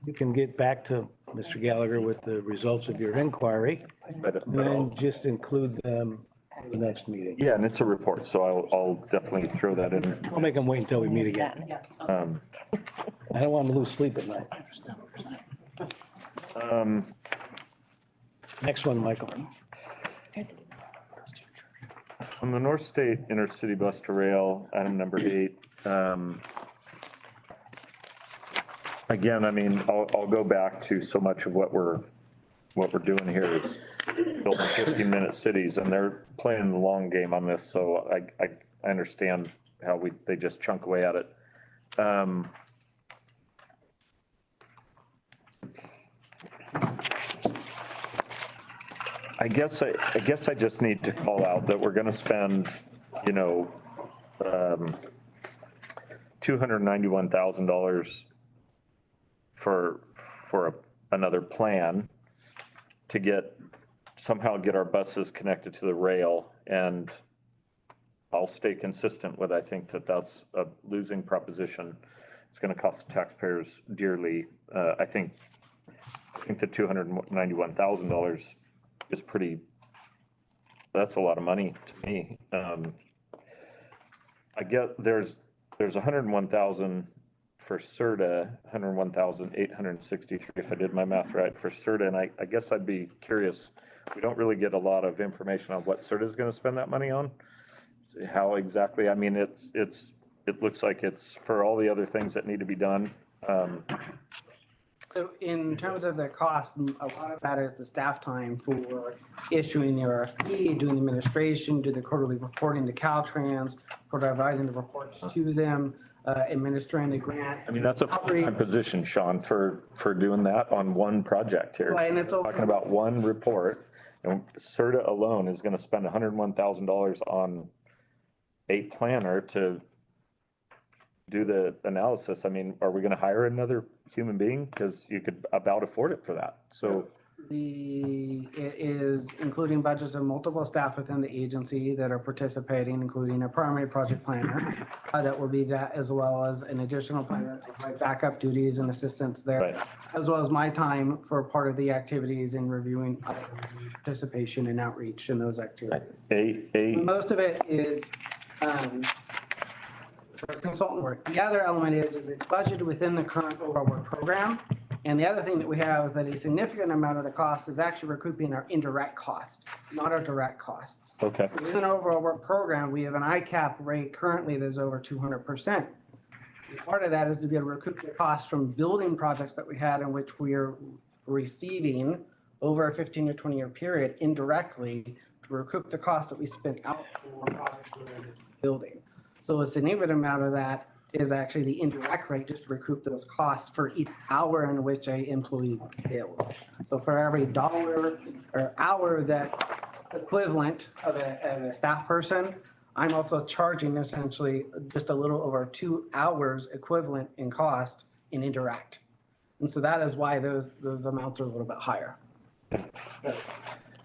you can get back to Mr. Gallagher with the results of your inquiry, but and then just include them the next meeting. Yeah, and it's a report, so I'll definitely throw that in. I'll make them wait until we meet again. Yeah, so- I don't want them to lose sleep at night. Next one, Michael. On the North State Intercity Bus to Rail, item number 8. Again, I mean, I'll go back to so much of what we're doing here is building 15-minute cities, and they're playing the long game on this, so I understand how they just chunk away at it. I guess I just need to call out that we're gonna spend, $291,000 for another plan to somehow get our buses connected to the rail. And I'll stay consistent with, I think that's a losing proposition. It's gonna cost the taxpayers dearly. I think the $291,000 is that's a lot of money to me. I get there's 101,000 for SRTA, 101,863, if I did my math right, for SRTA. And I guess I'd be curious, we don't really get a lot of information on what SRTA is gonna spend that money on. How exactly, I mean, it looks like it's for all the other things that need to be done. So in terms of the cost, a lot of that is the staff time for issuing the RFP, doing the administration, do the quarterly reporting to Caltrans, providing the reports to them, administering the grant. I mean, that's a full-time position, Sean, for doing that on one project here. Right, and it's Talking about one report, and SRTA alone is gonna spend $101,000 on a planner to do the analysis. I mean, are we gonna hire another human being? Because you could about afford it for that, so. It is including budgets of multiple staff within the agency that are participating, including a primary project planner. That will be that, as well as an additional planner to provide backup duties and assistance there. Right. As well as my time for part of the activities in reviewing participation and outreach in those activities. Most of it is, for consultant work. The other element is it's budgeted within the current overall work program. And the other thing that we have is that a significant amount of the cost is actually recouping our indirect costs, not our direct costs. Okay. Within our overall work program, we have an ICAP rate currently that's over 200%. Part of that is to be able to recoup the costs from building projects that we had in which we are receiving over a 15 to 20 year period indirectly to recoup the costs that we spent out for projects related to building. So a significant amount of that is actually the indirect rate, just to recoup those costs for each hour in which a employee bills. So for every dollar or hour that equivalent of a staff person, I'm also charging essentially just a little over 2 hours equivalent in cost in indirect. And so that is why those amounts are a little bit higher. So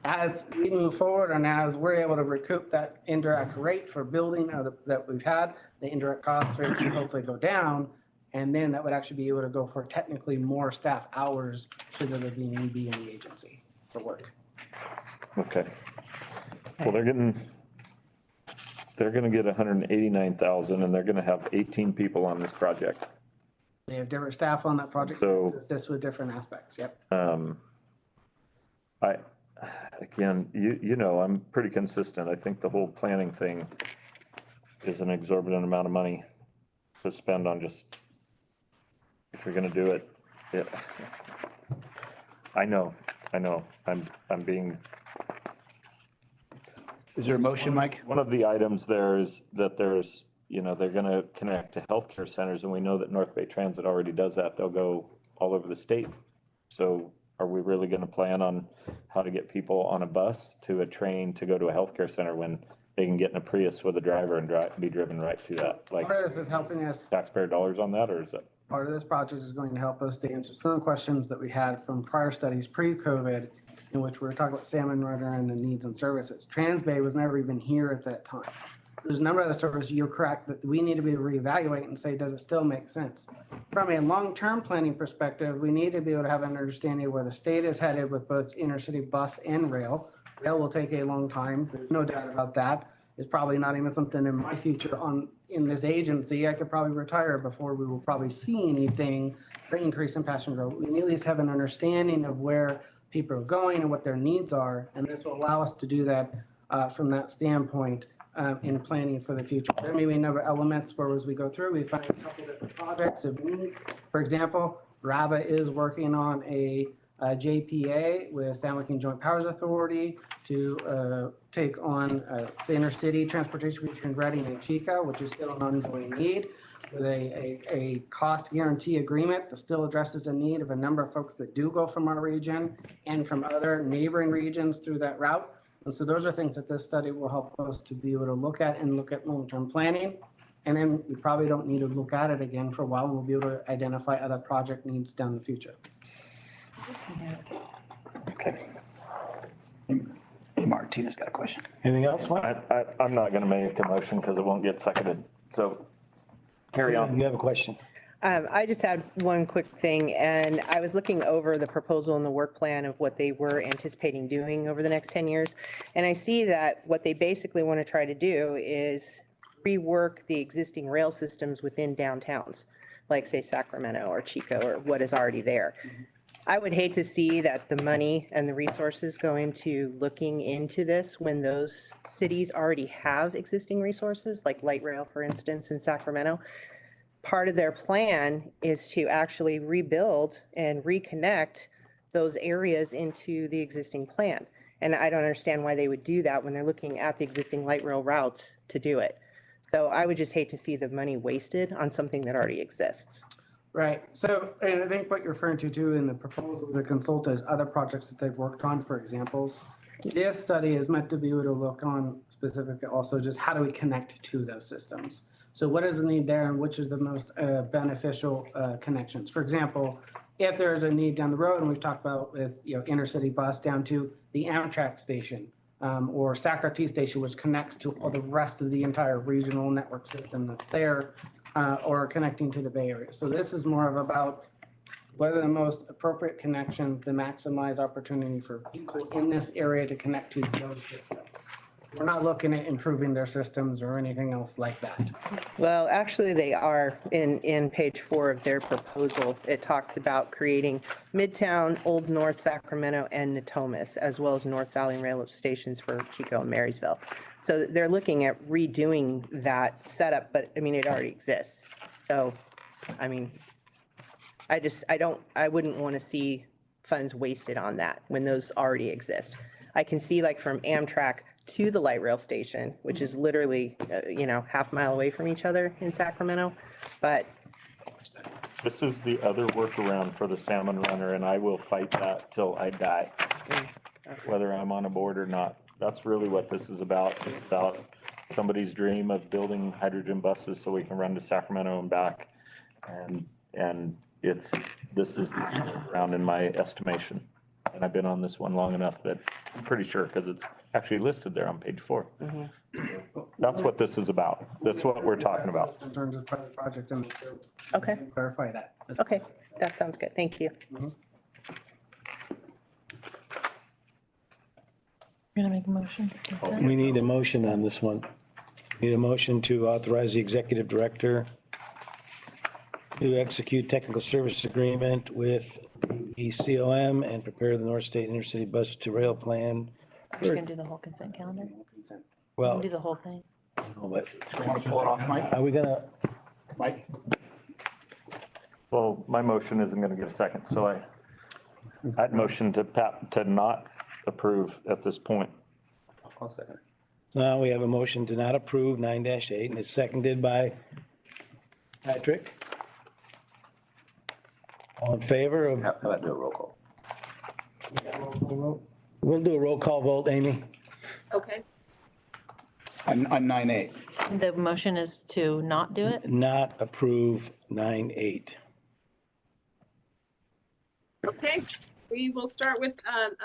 as we move forward and as we're able to recoup that indirect rate for building that we've had, the indirect cost rate should hopefully go down. And then that would actually be able to go for technically more staff hours should there be need be in the agency for work. Okay. Well, they're gonna get 189,000 and they're gonna have 18 people on this project. They have different staff on that project So- to assist with different aspects. Yep. You know, I'm pretty consistent. I think the whole planning thing is an exorbitant amount of money to spend on just, if you're gonna do it. Yeah. I know, I'm being. Is there a motion, Mike? One of the items there is that there's, they're gonna connect to healthcare centers, and we know that North Bay Transit already does that. They'll go all over the state. So are we really gonna plan on how to get people on a bus to a train to go to a healthcare center when they can get in a Prius with a driver and be driven right to that? Like, Part of this is helping us. taxpayer dollars on that, or is it? Part of this project is going to help us to answer some of the questions that we had from prior studies pre-COVID, in which we were talking about salmon rudder and the needs and services. Transbay was never even here at that time. So there's a number of the services, you're correct, that we need to be reevaluate and say, does it still make sense? From a long-term planning perspective, we need to be able to have an understanding of where the state is headed with both intercity bus and rail. Rail will take a long time. There's no doubt about that. It's probably not even something in my future in this agency. I could probably retire before we will probably see anything for increase in passenger growth. We need to at least have an understanding of where people are going and what their needs are. And this will allow us to do that from that standpoint in planning for the future. There may be a number of elements where as we go through, we find a couple different projects of needs. For example, RABA is working on a JPA with San Joaquin Joint Powers Authority to take on say intercity transportation between Reading and Chico, which is still an ongoing need, with a cost guarantee agreement that still addresses the need of a number of folks that do go from our region and from other neighboring regions through that route. And so those are things that this study will help us to be able to look at and look at long-term planning. And then we probably don't need to look at it again for a while, and we'll be able to identify other project needs down the future. Okay. Hey, Martina's got a question. Anything else, Mike? I'm not gonna make a motion because it won't get seconded. So carry on. You have a question? I just had one quick thing, and I was looking over the proposal and the work plan of what they were anticipating doing over the next 10 years. And I see that what they basically want to try to do is rework the existing rail systems within downtowns, like say Sacramento or Chico or what is already there. I would hate to see that the money and the resources go into looking into this when those cities already have existing resources, like light rail, for instance, in Sacramento. Part of their plan is to actually rebuild and reconnect those areas into the existing plan. And I don't understand why they would do that when they're looking at the existing light rail routes to do it. So I would just hate to see the money wasted on something that already exists. Right. So, and I think what you're referring to too in the proposal of the consultant is other projects that they've worked on, for examples. This study is meant to be able to look on specifically also just how do we connect to those systems? So what is the need there and which is the most beneficial connections? For example, if there's a need down the road, and we've talked about with, intercity bus down to the Amtrak station or SRTA station, which connects to all the rest of the entire regional network system that's there, or connecting to the Bay Area. So this is more of about what are the most appropriate connections to maximize opportunity for people in this area to connect to those systems. We're not looking at improving their systems or anything else like that. Well, actually, they are in page 4 of their proposal. It talks about creating Midtown, Old North Sacramento, and Natomas, as well as North Valley Railroad stations for Chico and Marysville. So they're looking at redoing that setup, but I mean, it already exists. So, I mean, I wouldn't want to see funds wasted on that when those already exist. I can see like from Amtrak to the light rail station, which is literally, half mile away from each other in Sacramento, but This is the other workaround for the salmon runner, and I will fight that till I die, whether I'm on a board or not. That's really what this is about. It's about somebody's dream of building hydrogen buses so we can run to Sacramento and back. And this is around in my estimation. And I've been on this one long enough that I'm pretty sure, because it's actually listed there on page 4. That's what this is about. That's what we're talking about. In terms of private project and okay, clarify that. okay, that sounds good. Thank you. You're gonna make a motion? We need a motion on this one. Need a motion to authorize the executive director to execute technical service agreement with the COM and prepare the North State Intercity Bus to Rail Plan. You're gonna do the whole consent calendar? Well, Do the whole thing? but You want to pull it off, Mike? are we gonna, Mike? Well, my motion isn't gonna get a second, so I'd motion to not approve at this point. now we have a motion to not approve 9-8 and it's seconded by Patrick. All in favor of, How about do a roll call? we'll do a roll call vote, Amy. Okay, On 9-8. The motion is to not do it? Not approve 9-8. okay. We will start with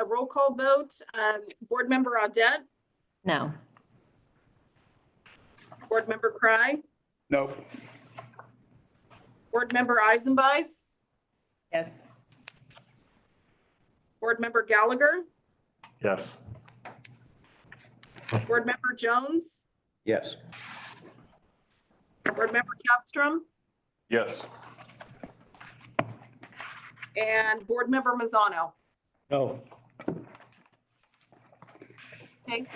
a roll call vote. Board Member Audette, No. Board Member Cry, Nope. Board Member Eisenbeis, Yes. Board Member Gallagher, Yes. Board Member Jones, Yes. Board Member Capstrom, Yes. and Board Member Mazzano. No. Okay.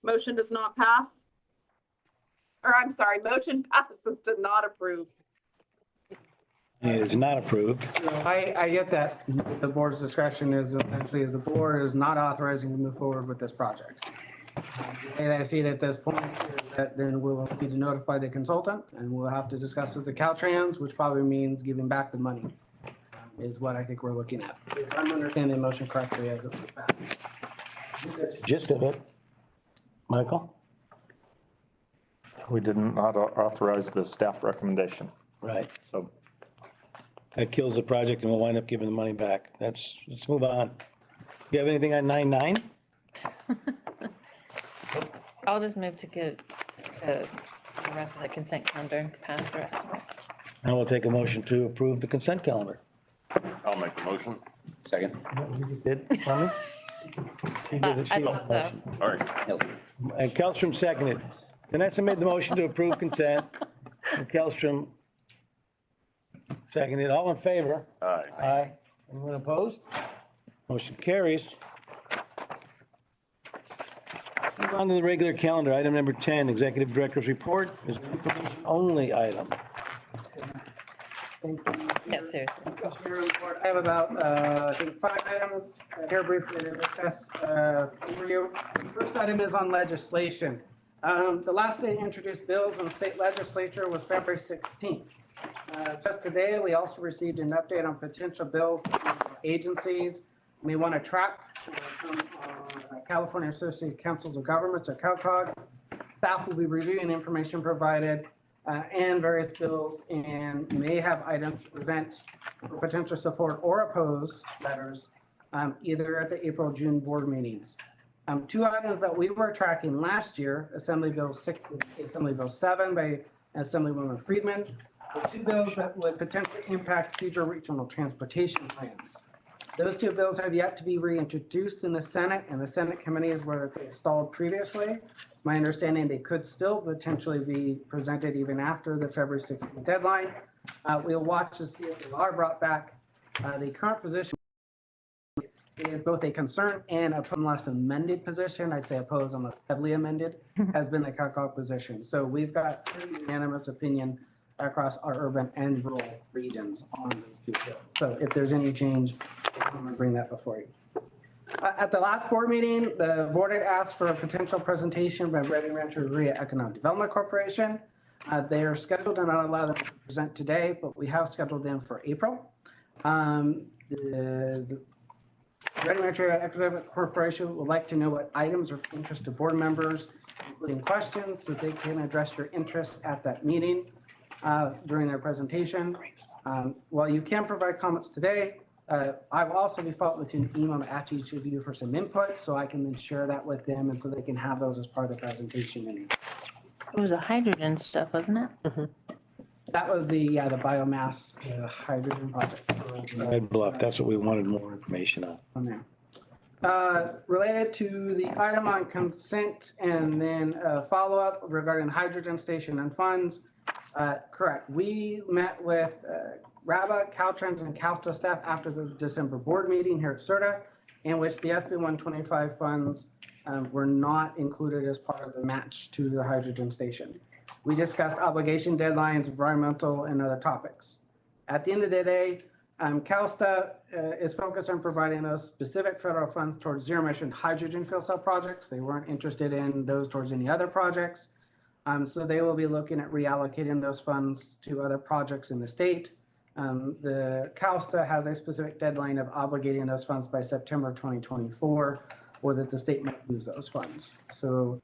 Motion does not pass. Or I'm sorry, motion passes to not approve. It is not approved. I get that. The board's discretion is essentially the board is not authorizing to move forward with this project. The way I see it at this point is that then we'll need to notify the consultant and we'll have to discuss with the Caltrans, which probably means giving back the money is what I think we're looking at. If I'm understanding the motion correctly as it was passed. That's the gist of it. Michael? We did not authorize the staff recommendation, Right. so. That kills the project and we'll wind up giving the money back. Let's move on. You have anything on 9.9? I'll just move to get the rest of the consent calendar and pass the rest of it. And we'll take a motion to approve the consent calendar. I'll make the motion. Second. Did, Tommy? She did it. I She thought did so. All right. And Kellstrom seconded. Vanessa made the motion to approve consent. And Kellstrom seconded. All in favor? Aye. Aye. Anyone opposed? Motion carries. Move on to the regular calendar. Item number 10, Executive Director's Report is an information only item. Yeah, seriously. I have about, I think 5 items here briefly to discuss for you. First item is on legislation. The last day to introduce bills in the state legislature was February 16th. Just today, we also received an update on potential bills that agencies may want to track from California Association of Councils of Governments, or CalCog. Staff will be reviewing information provided and various bills and may have items to present for potential support or oppose letters either at the April, June board meetings. 2 items that we were tracking last year, Assembly Bill 6 and Assembly Bill 7 by Assemblywoman Friedman, were 2 bills that would potentially impact future regional transportation plans. Those 2 bills have yet to be reintroduced in the Senate, and the Senate committees where they stalled previously. It's my understanding they could still potentially be presented even after the February 16th deadline. We'll watch to see if they are brought back. The current position is both a concern and a unless amended position. I'd say opposed unless heavily amended has been the CalCog position. So we've got pretty unanimous opinion across our urban and rural regions on those 2 bills. So if there's any change, I'm gonna bring that before you. At the last board meeting, the board had asked for a potential presentation by Redding Rancho Area Economic Development Corporation. They are scheduled and not allowed to present today, but we have scheduled them for April. The Redding Rancho Area Economic Corporation would like to know what items are of interest to board members, including questions, so they can address your interests at that meeting during their presentation. While you can provide comments today, I will also be following with an email at each of you for some input, so I can then share that with them and so they can have those as part of the presentation. It was a hydrogen stuff, wasn't it? That was the biomass hydrogen project. Red Bluff, that's what we wanted more information on. On there. Related to the item on consent and then follow-up regarding hydrogen station and funds. Correct. We met with RABA, Caltrans, and Shasta staff after the December board meeting here at SRTA, in which the SB 125 funds were not included as part of the match to the hydrogen station. We discussed obligation deadlines, environmental, and other topics. At the end of the day, Shasta is focused on providing those specific federal funds towards zero-emission hydrogen fuel cell projects. They weren't interested in those towards any other projects. So they will be looking at reallocating those funds to other projects in the state. The Shasta has a specific deadline of obligating those funds by September 2024, or that the state might use those funds. So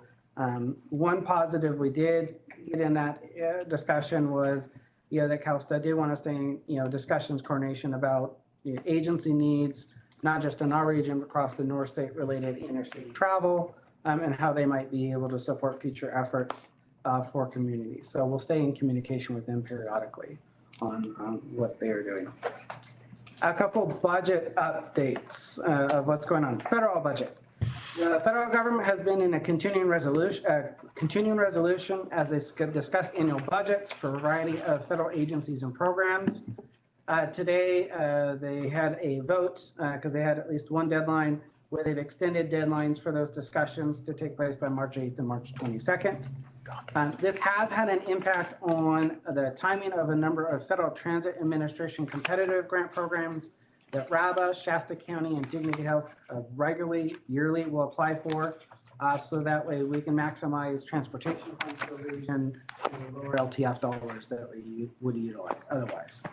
one positive we did get in that discussion was, that Shasta did want to stay in, discussions, coordination about agency needs, not just in our region, but across the North State related intercity travel, and how they might be able to support future efforts for communities. So we'll stay in communication with them periodically on what they are doing. A couple budget updates of what's going on. Federal budget. The federal government has been in a continuing resolution as they discuss annual budgets for a variety of federal agencies and programs. Today, they had a vote, because they had at least one deadline, where they've extended deadlines for those discussions to take place by March 8th and March 22nd. This has had an impact on the timing of a number of Federal Transit Administration competitive grant programs that RABA, Shasta County, and Dignity Health regularly, yearly will apply for. So that way we can maximize transportation funds for the region and lower LTF dollars that we would utilize otherwise.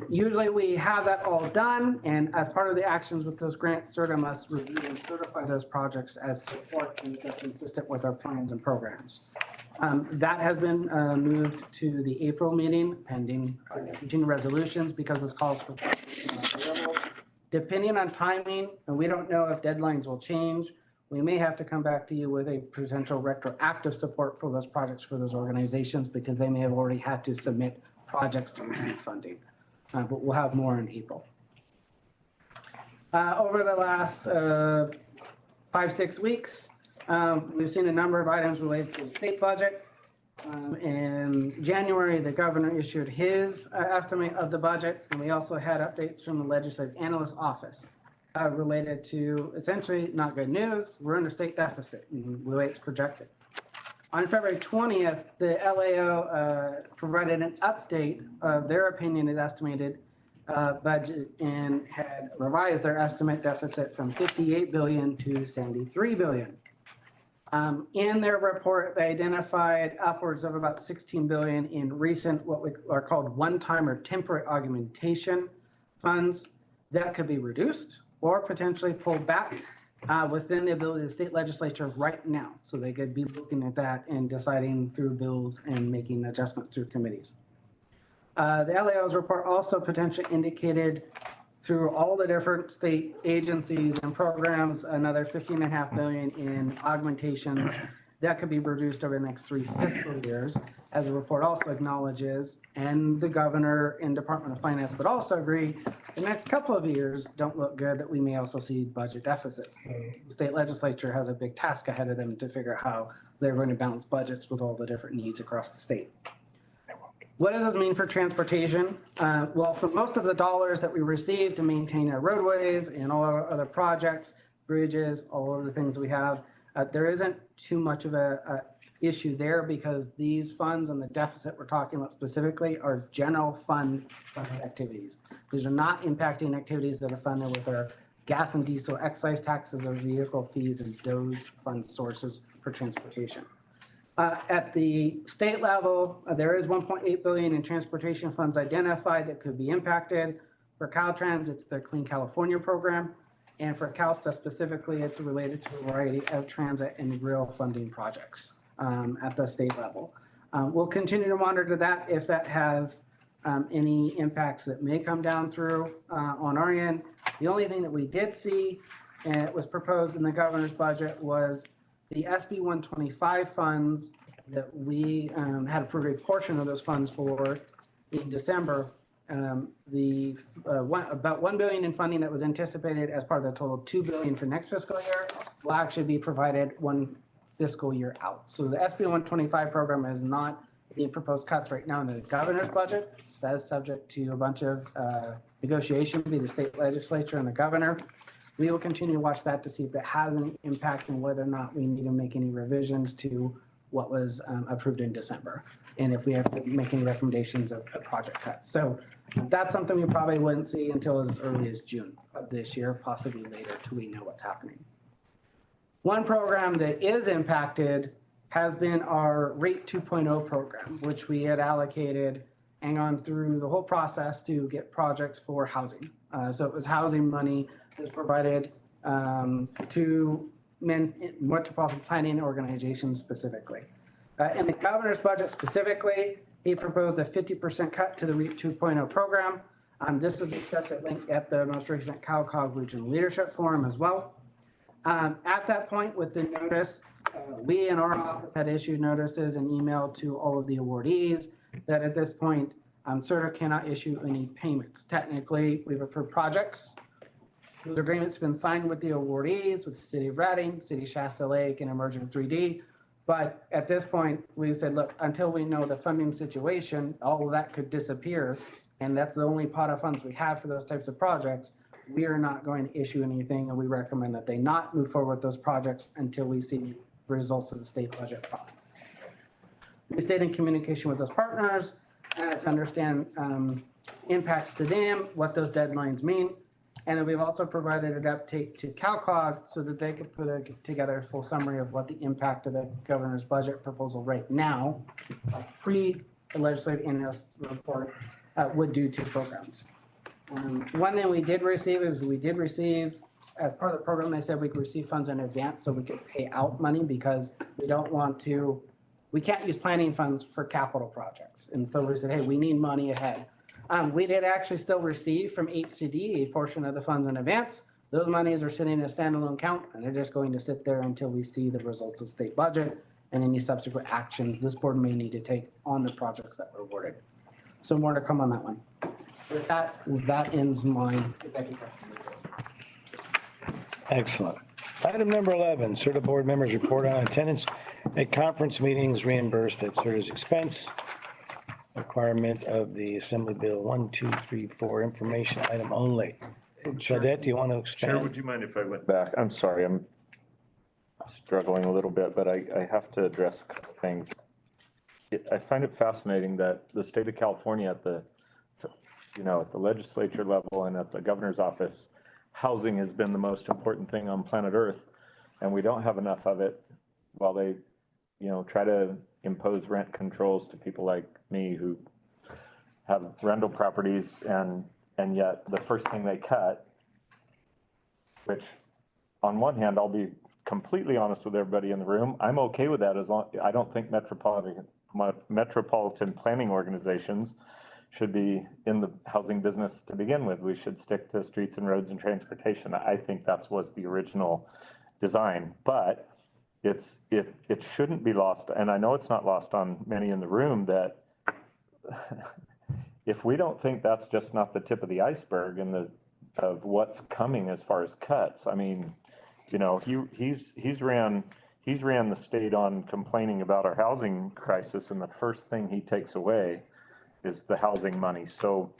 Usually we have that all done, and as part of the actions with those grants, SRTA must review and certify those projects as support and that are consistent with our plans and programs. That has been moved to the April meeting pending continuing resolutions because this calls for. Depending on timing, and we don't know if deadlines will change, we may have to come back to you with a potential retroactive support for those projects for those organizations because they may have already had to submit projects to receive funding. But we'll have more in April. Over the last 5-6 weeks, we've seen a number of items related to the state budget. In January, the governor issued his estimate of the budget, and we also had updates from the legislative analyst office related to essentially not good news. We're in a state deficit in the way it's projected. On February 20th, the LAO provided an update of their opinion of estimated budget and had revised their estimate deficit from 58 billion to 73 billion. In their report, they identified upwards of about 16 billion in recent, what we are called one-time or temporary augmentation funds that could be reduced or potentially pulled back within the ability of the state legislature right now. So they could be looking at that and deciding through bills and making adjustments through committees. The LAO's report also potentially indicated through all the different state agencies and programs, another 15.5 billion in augmentations that could be reduced over the next 3 fiscal years, as the report also acknowledges, and the governor and Department of Finance would also agree, the next couple of years don't look good, that we may also see budget deficits. So the state legislature has a big task ahead of them to figure out how they're going to balance budgets with all the different needs across the state. What does this mean for transportation? Well, for most of the dollars that we receive to maintain our roadways and all our other projects, bridges, all of the things we have, there isn't too much of a issue there because these funds and the deficit we're talking about specifically are general fund activities. These are not impacting activities that are funded with our gas and diesel excise taxes or vehicle fees and those fund sources for transportation. At the state level, there is 1.8 billion in transportation funds identified that could be impacted. For Caltrans, it's their Clean California program. And for CalSTA specifically, it's related to a variety of transit and rail funding projects at the state level. We'll continue to monitor that if that has any impacts that may come down through on our end. The only thing that we did see, and it was proposed in the governor's budget, was the SB 125 funds that we had approved a portion of those funds for in December. About $1 billion in funding that was anticipated as part of the total $2 billion for next fiscal year will actually be provided 1 fiscal year out. So the SB 125 program is not being proposed cuts right now in the governor's budget. That is subject to a bunch of negotiation between the state legislature and the governor. We will continue to watch that to see if that has any impact and whether or not we need to make any revisions to what was approved in December. And if we have to make any recommendations of project cuts. So that's something we probably wouldn't see until as early as June of this year, possibly later, till we know what's happening. One program that is impacted has been our Rate 2.0 program, which we had allocated and gone through the whole process to get projects for housing. So it was housing money that was provided to metropolitan planning organizations specifically. In the governor's budget specifically, he proposed a 50% cut to the REAP 2.0 program. This was discussed at the most recent CalCog Regional Leadership Forum as well. At that point with the notice, we in our office had issued notices and emailed to all of the awardees that at this point, SRTA cannot issue any payments. Technically, we've approved projects. Those agreements have been signed with the awardees, with the city of Reading, city of Shasta Lake, and Emerging 3D. But at this point, we said, look, until we know the funding situation, all of that could disappear. And that's the only pot of funds we have for those types of projects. We are not going to issue anything, and we recommend that they not move forward with those projects until we see results of the state budget process. We stayed in communication with those partners to understand impacts to them, what those deadlines mean. And then we've also provided an update to CalCog so that they could put together a full summary of what the impact of the governor's budget proposal right now, pre-legislative analyst report, would do to programs. One thing we did receive is as part of the program, they said we could receive funds in advance so we could pay out money because we can't use planning funds for capital projects. And so we said, hey, we need money ahead. We did actually still receive from HCD a portion of the funds in advance. Those monies are sitting in a standalone account and they're just going to sit there until we see the results of state budget and any subsequent actions this board may need to take on the projects that were awarded. So more to come on that one. With that ends my executive. Excellent. Item number 11, CERTA board members report on attendance at conference meetings reimbursed at CERTA's expense. Requirement of the Assembly Bill 1234 information item only. Claudette, do you want to Chair, expand? would you mind if I went back? I'm sorry, I'm struggling a little bit, but I have to address a couple things. I find it fascinating that the state of California at the legislature level and at the governor's office, housing has been the most important thing on planet Earth, and we don't have enough of it while they, try to impose rent controls to people like me who have rental properties and yet the first thing they cut, which on one hand, I'll be completely honest with everybody in the room, I'm okay with that as long, I don't think metropolitan planning organizations should be in the housing business to begin with. We should stick to streets and roads and transportation. I think that was the original design, but it shouldn't be lost. And I know it's not lost on many in the room that if we don't think that's just not the tip of the iceberg and of what's coming as far as cuts, I mean, he's ran the state on complaining about our housing crisis, and the first thing he takes away is the housing money. So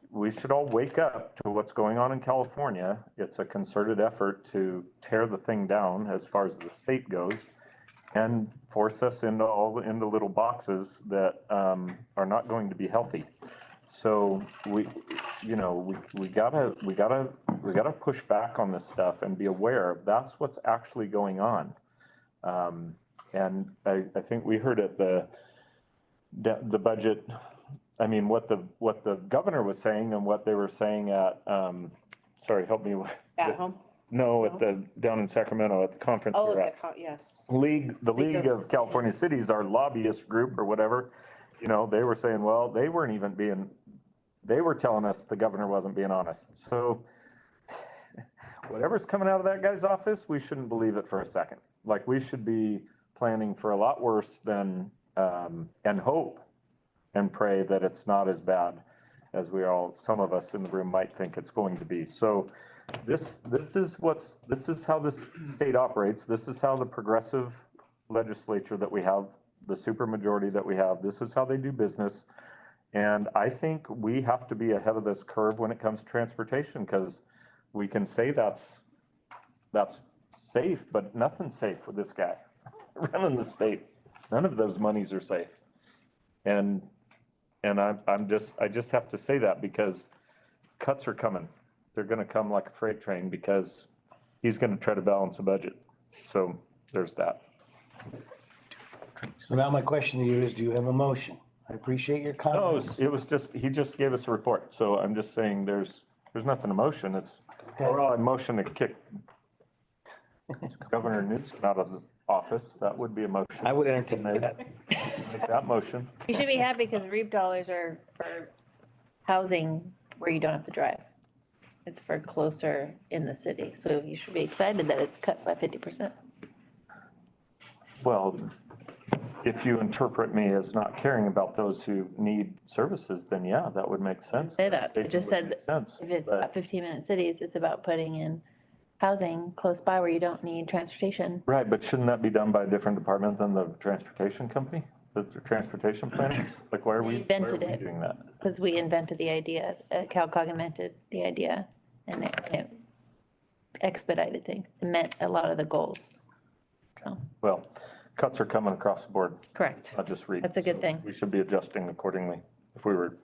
we should all wake up to what's going on in California. It's a concerted effort to tear the thing down as far as the state goes and force us into little boxes that are not going to be healthy. So we gotta push back on this stuff and be aware that's what's actually going on. And I think we heard at the budget, I mean, what the governor was saying and what they were saying at, sorry, help me. At home? No, down in Sacramento at the conference. Oh, we're at. yes. The League of California Cities, our lobbyist group or whatever, they were saying, well, they were telling us the governor wasn't being honest. So whatever's coming out of that guy's office, we shouldn't believe it for a second. Like, we should be planning for a lot worse than, and hope and pray that it's not as bad as some of us in the room might think it's going to be. So this is how this state operates. This is how the progressive legislature that we have, the supermajority that we have, this is how they do business. And I think we have to be ahead of this curve when it comes to transportation, because we can say that's safe, but nothing's safe with this guy running the state. None of those monies are safe. And I just have to say that because cuts are coming. They're gonna come like a freight train because he's gonna try to balance a budget. So there's that. So now my question to you is, do you have a motion? I appreciate your comments. No, it was just, he just gave us a report. So I'm just saying there's nothing to motion. It's, well, I motion to kick Governor Newsom out of the office. That would be a motion. I would entertain that. Make that motion. You should be happy because REAP dollars are for housing where you don't have to drive. It's for closer in the city. So you should be excited that it's cut by 50%. Well, if you interpret me as not caring about those who need services, then yeah, that would make sense. Say that. I statement just would said make sense, if it's but- about 15-minute cities, it's about putting in housing close by where you don't need transportation. Right, but shouldn't that be done by a different department than the transportation company, the transportation planning? Like, why are we Invented it. doing that? Because we invented the idea, CalCog invented the idea, and it expedited things. It met a lot of the goals. So, Well, cuts are coming across the board, correct. not just read. That's a good thing. We should be adjusting accordingly if we were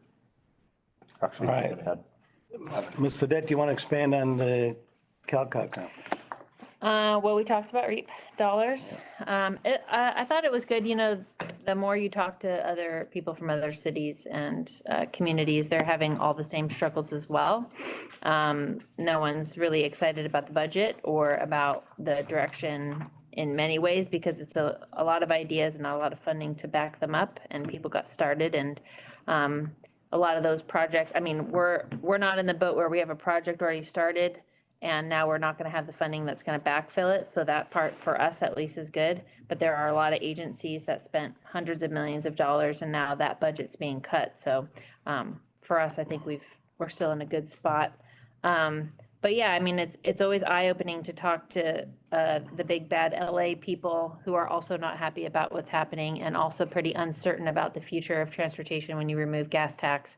actually All right. thinking ahead. Ms. Sadette, do you want to expand on the CalCog conference? Well, we talked about REAP dollars. I thought it was good, the more you talk to other people from other cities and communities, they're having all the same struggles as well. No one's really excited about the budget or about the direction in many ways because it's a lot of ideas and not a lot of funding to back them up, and people got started, and a lot of those projects, I mean, we're not in the boat where we have a project already started and now we're not gonna have the funding that's gonna backfill it, so that part for us at least is good. But there are a lot of agencies that spent hundreds of millions of dollars and now that budget's being cut, so for us, I think we're still in a good spot. But yeah, I mean, it's always eye-opening to talk to the big bad LA people who are also not happy about what's happening and also pretty uncertain about the future of transportation when you remove gas tax.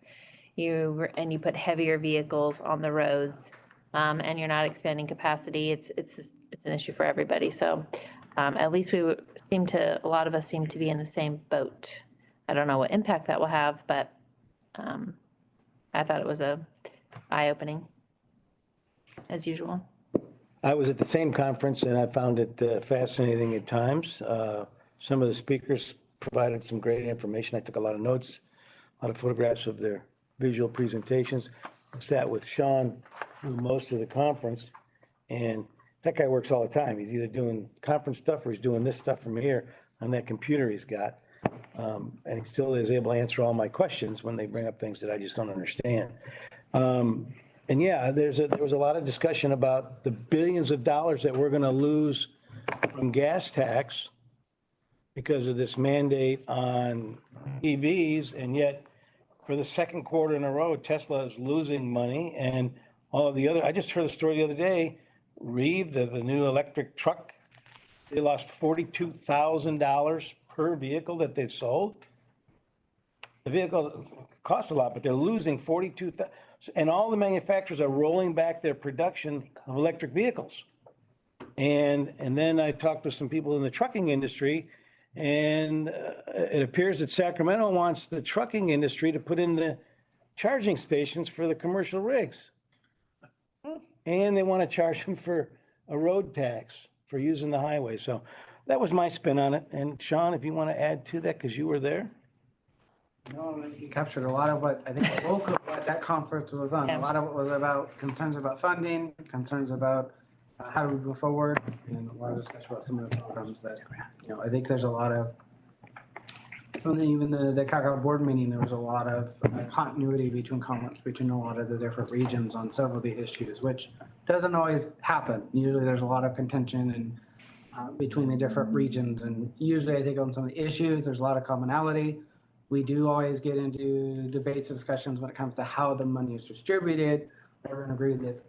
And you put heavier vehicles on the roads, and you're not expanding capacity. It's an issue for everybody. So at least a lot of us seem to be in the same boat. I don't know what impact that will have, but I thought it was eye-opening, as usual. I was at the same conference and I found it fascinating at times. Some of the speakers provided some great information. I took a lot of notes, a lot of photographs of their visual presentations. I sat with Sean through most of the conference, and that guy works all the time. He's either doing conference stuff or he's doing this stuff from here on that computer he's got. And he still is able to answer all my questions when they bring up things that I just don't understand. And yeah, there was a lot of discussion about the billions of dollars that we're gonna lose from gas tax because of this mandate on EVs, and yet for the second quarter in a row, Tesla is losing money, and all of the other, I just heard a story the other day, Reeve, the new electric truck, they lost $42,000 per vehicle that they've sold. The vehicle costs a lot, but they're losing 42,000. And all the manufacturers are rolling back their production of electric vehicles. And then I talked to some people in the trucking industry, and it appears that Sacramento wants the trucking industry to put in the charging stations for the commercial rigs. And they want to charge them for a road tax for using the highway. So that was my spin on it. And Sean, if you want to add to that, because you were there. No, you captured a lot of what I think the bulk of what that conference was on. A lot of it was about concerns about funding, concerns about how do we move forward, and a lot of discussion about some of the programs that, I think there's a lot of, from even the CACA board meeting, there was a lot of continuity between comments between a lot of the different regions on several of the issues, which doesn't always happen. Usually there's a lot of contention and between the different regions, and usually I think on some of the issues, there's a lot of commonality. We do always get into debates and discussions when it comes to how the money is distributed. Everyone agreed that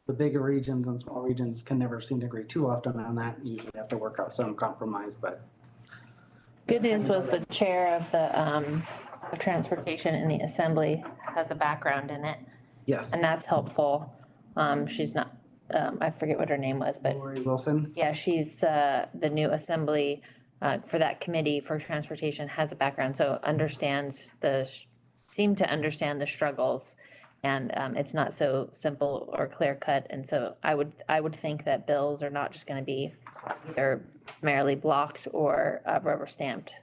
the bigger regions and small regions can never seem to agree too often on that. Usually have to work out some compromise, but. Good news was the chair of the of transportation in the assembly has a background in it, Yes. and that's helpful. She's not, I forget what her name was, but Lori Wilson. yeah, she's the new assembly for that committee for transportation, has a background, so seem to understand the struggles. And it's not so simple or clear cut. And so I would think that bills are not just gonna be either summarily blocked or rubber stamped.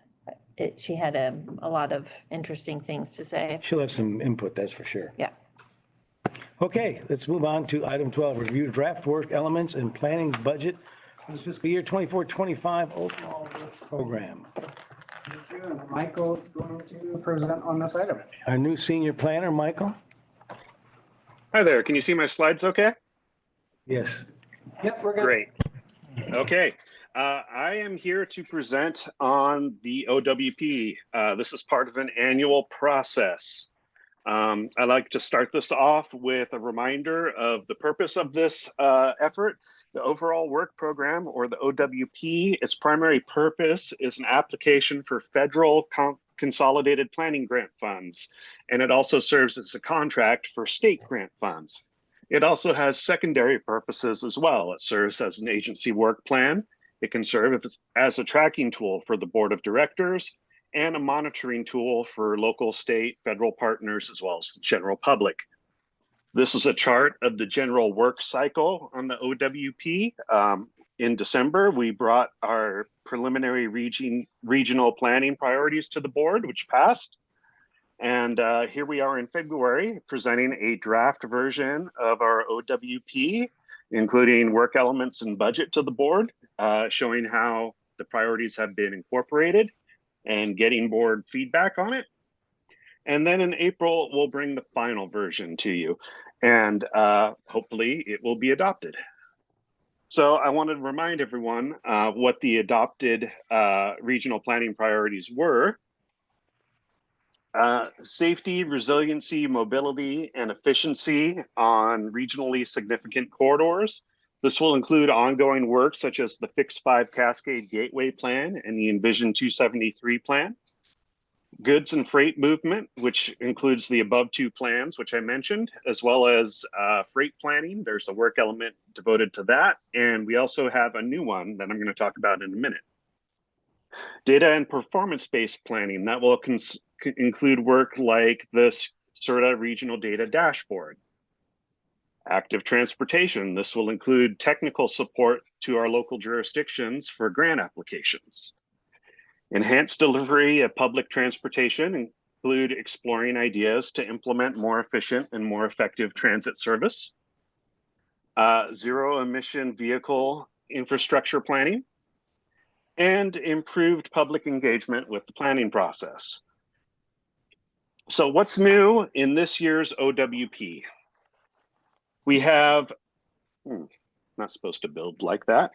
She had a lot of interesting things to say. She'll have some input, that's for sure. Yeah. Okay, let's move on to item 12, review draft work elements and planning budget for the fiscal year 24-25 overall work program. Michael's going to present on this item. Our new senior planner, Michael? Hi there. Can you see my slides okay? Yes. Yep, we're good. Great. Okay. I am here to present on the OWP. This is part of an annual process. I'd like to start this off with a reminder of the purpose of this effort. The Overall Work Program, or the OWP, its primary purpose is an application for federal consolidated planning grant funds, and it also serves as a contract for state grant funds. It also has secondary purposes as well. It serves as an agency work plan. It can serve as a tracking tool for the board of directors and a monitoring tool for local, state, federal partners, as well as the general public. This is a chart of the general work cycle on the OWP. In December, we brought our preliminary regional planning priorities to the board, which passed. And here we are in February presenting a draft version of our OWP, including work elements and budget to the board, showing how the priorities have been incorporated and getting board feedback on it. And then in April, we'll bring the final version to you, and hopefully it will be adopted. So I want to remind everyone what the adopted regional planning priorities were. Safety, resiliency, mobility, and efficiency on regionally significant corridors. This will include ongoing work such as the Fix 5 Cascade Gateway Plan and the Envision 273 Plan. Goods and freight movement, which includes the above two plans, which I mentioned, as well as freight planning. There's a work element devoted to that. And we also have a new one that I'm going to talk about in a minute. Data and performance-based planning, that will include work like this SRTA Regional Data Dashboard. Active transportation, this will include technical support to our local jurisdictions for grant applications. Enhanced delivery of public transportation include exploring ideas to implement more efficient and more effective transit service. Zero emission vehicle infrastructure planning, and improved public engagement with the planning process. So what's new in this year's OWP? We have, not supposed to build like that.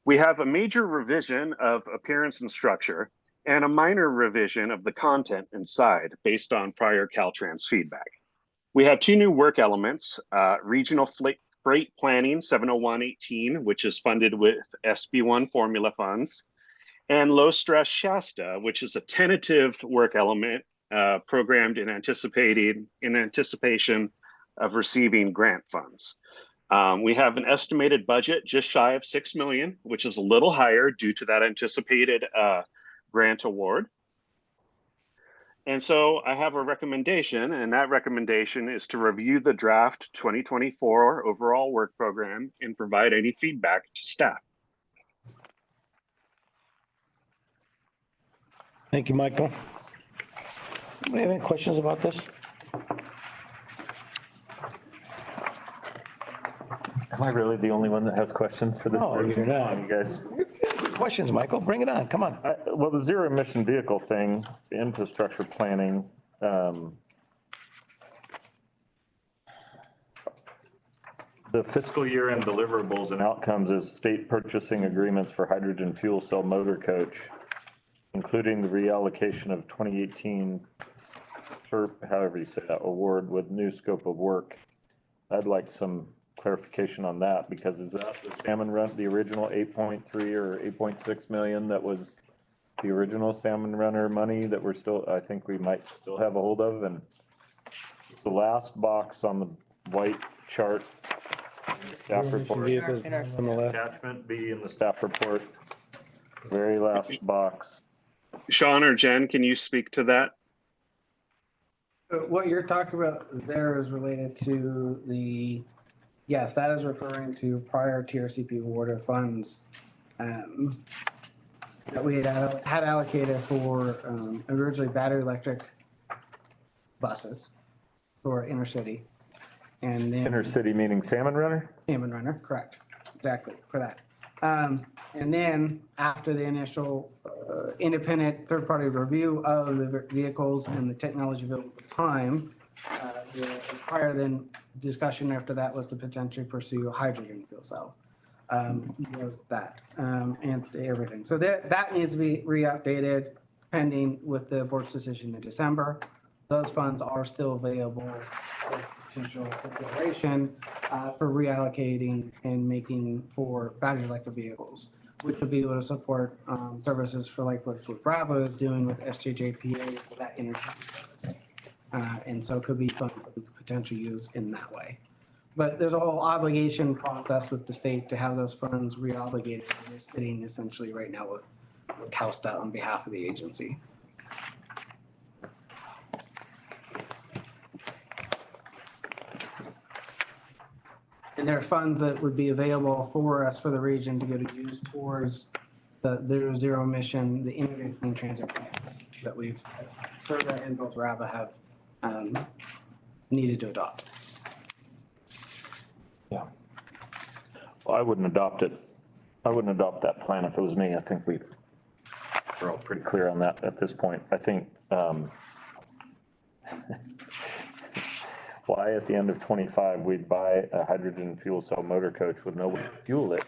We have a major revision of appearance and structure and a minor revision of the content inside based on prior Caltrans feedback. We have two new work elements, regional freight planning 70118, which is funded with SB1 formula funds, and low stress Shasta, which is a tentative work element programmed in anticipation of receiving grant funds. We have an estimated budget just shy of 6 million, which is a little higher due to that anticipated grant award. And so I have a recommendation, and that recommendation is to review the draft 2024 overall work program and provide any feedback to staff. Thank you, Michael. Do we have any questions about this? Am I really the only one that has questions for this? No, you're not. You guys. Questions, Michael, bring it on, come on. Well, the zero emission vehicle thing, infrastructure planning, the fiscal year end deliverables and outcomes is state purchasing agreements for hydrogen fuel cell motor coach, including the reallocation of 2018 SHOPP, however you say that, award with new scope of work. I'd like some clarification on that, because is that the salmon run, the original 8.3 or 8.6 million that was the original salmon runner money that we're still, I think we might still have a hold of? And it's the last box on the white chart in the staff report. Attachment B in the staff report, very last box. Sean or Jen, can you speak to that? What you're talking about there is related to the, yes, that is referring to prior TRCP awarded funds that we had allocated for originally battery electric buses for intercity. And then Intercity meaning salmon runner? Salmon runner, correct, exactly, for that. And then after the initial independent third-party review of the vehicles and the technology available at the time, the prior then discussion after that was to potentially pursue hydrogen fuel cell. was that, and everything. So that needs to be re-updated pending with the board's decision in December. Those funds are still available for potential consideration for reallocating and making for battery electric vehicles, which would be able to support services for like what Bravo is doing with SJJPA for that interchange service. And so it could be funds that we could potentially use in that way. But there's a whole obligation process with the state to have those funds re-obligated. And it's sitting essentially right now with CalSTA on behalf of the agency. And there are funds that would be available for us for the region to go to use towards the zero emission, the integrated clean transit plans that we've, SRTA and both RABA have needed to adopt. Yeah. Well, I wouldn't adopt it. I wouldn't adopt that plan if it was me. I think we're all pretty clear on that at this point. I think, why at the end of 25, we'd buy a hydrogen fuel cell motor coach with no way to fuel it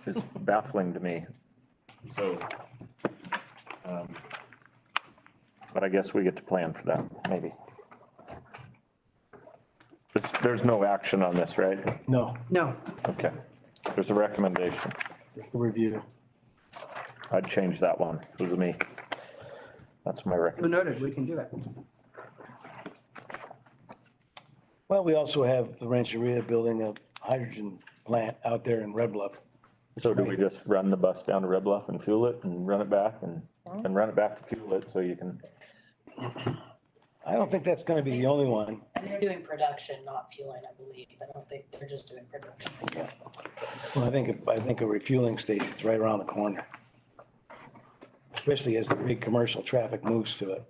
is baffling to me. So, but I guess we get to plan for that, maybe. There's no action on this, right? No, No, Okay. There's a recommendation. just a review. I'd change that one if it was me. That's my so recommendation. noted, we can do that. Well, we also have the Rancheria building a hydrogen plant out there in Red Bluff. So do we just run the bus down to Red Bluff and fuel it and run it back and run it back to fuel it so you can? I don't think that's gonna be the only one. And they're doing production, not fueling, I believe. I don't think they're just doing production. Well, I think a refueling station's right around the corner. Especially as the big commercial traffic moves to it.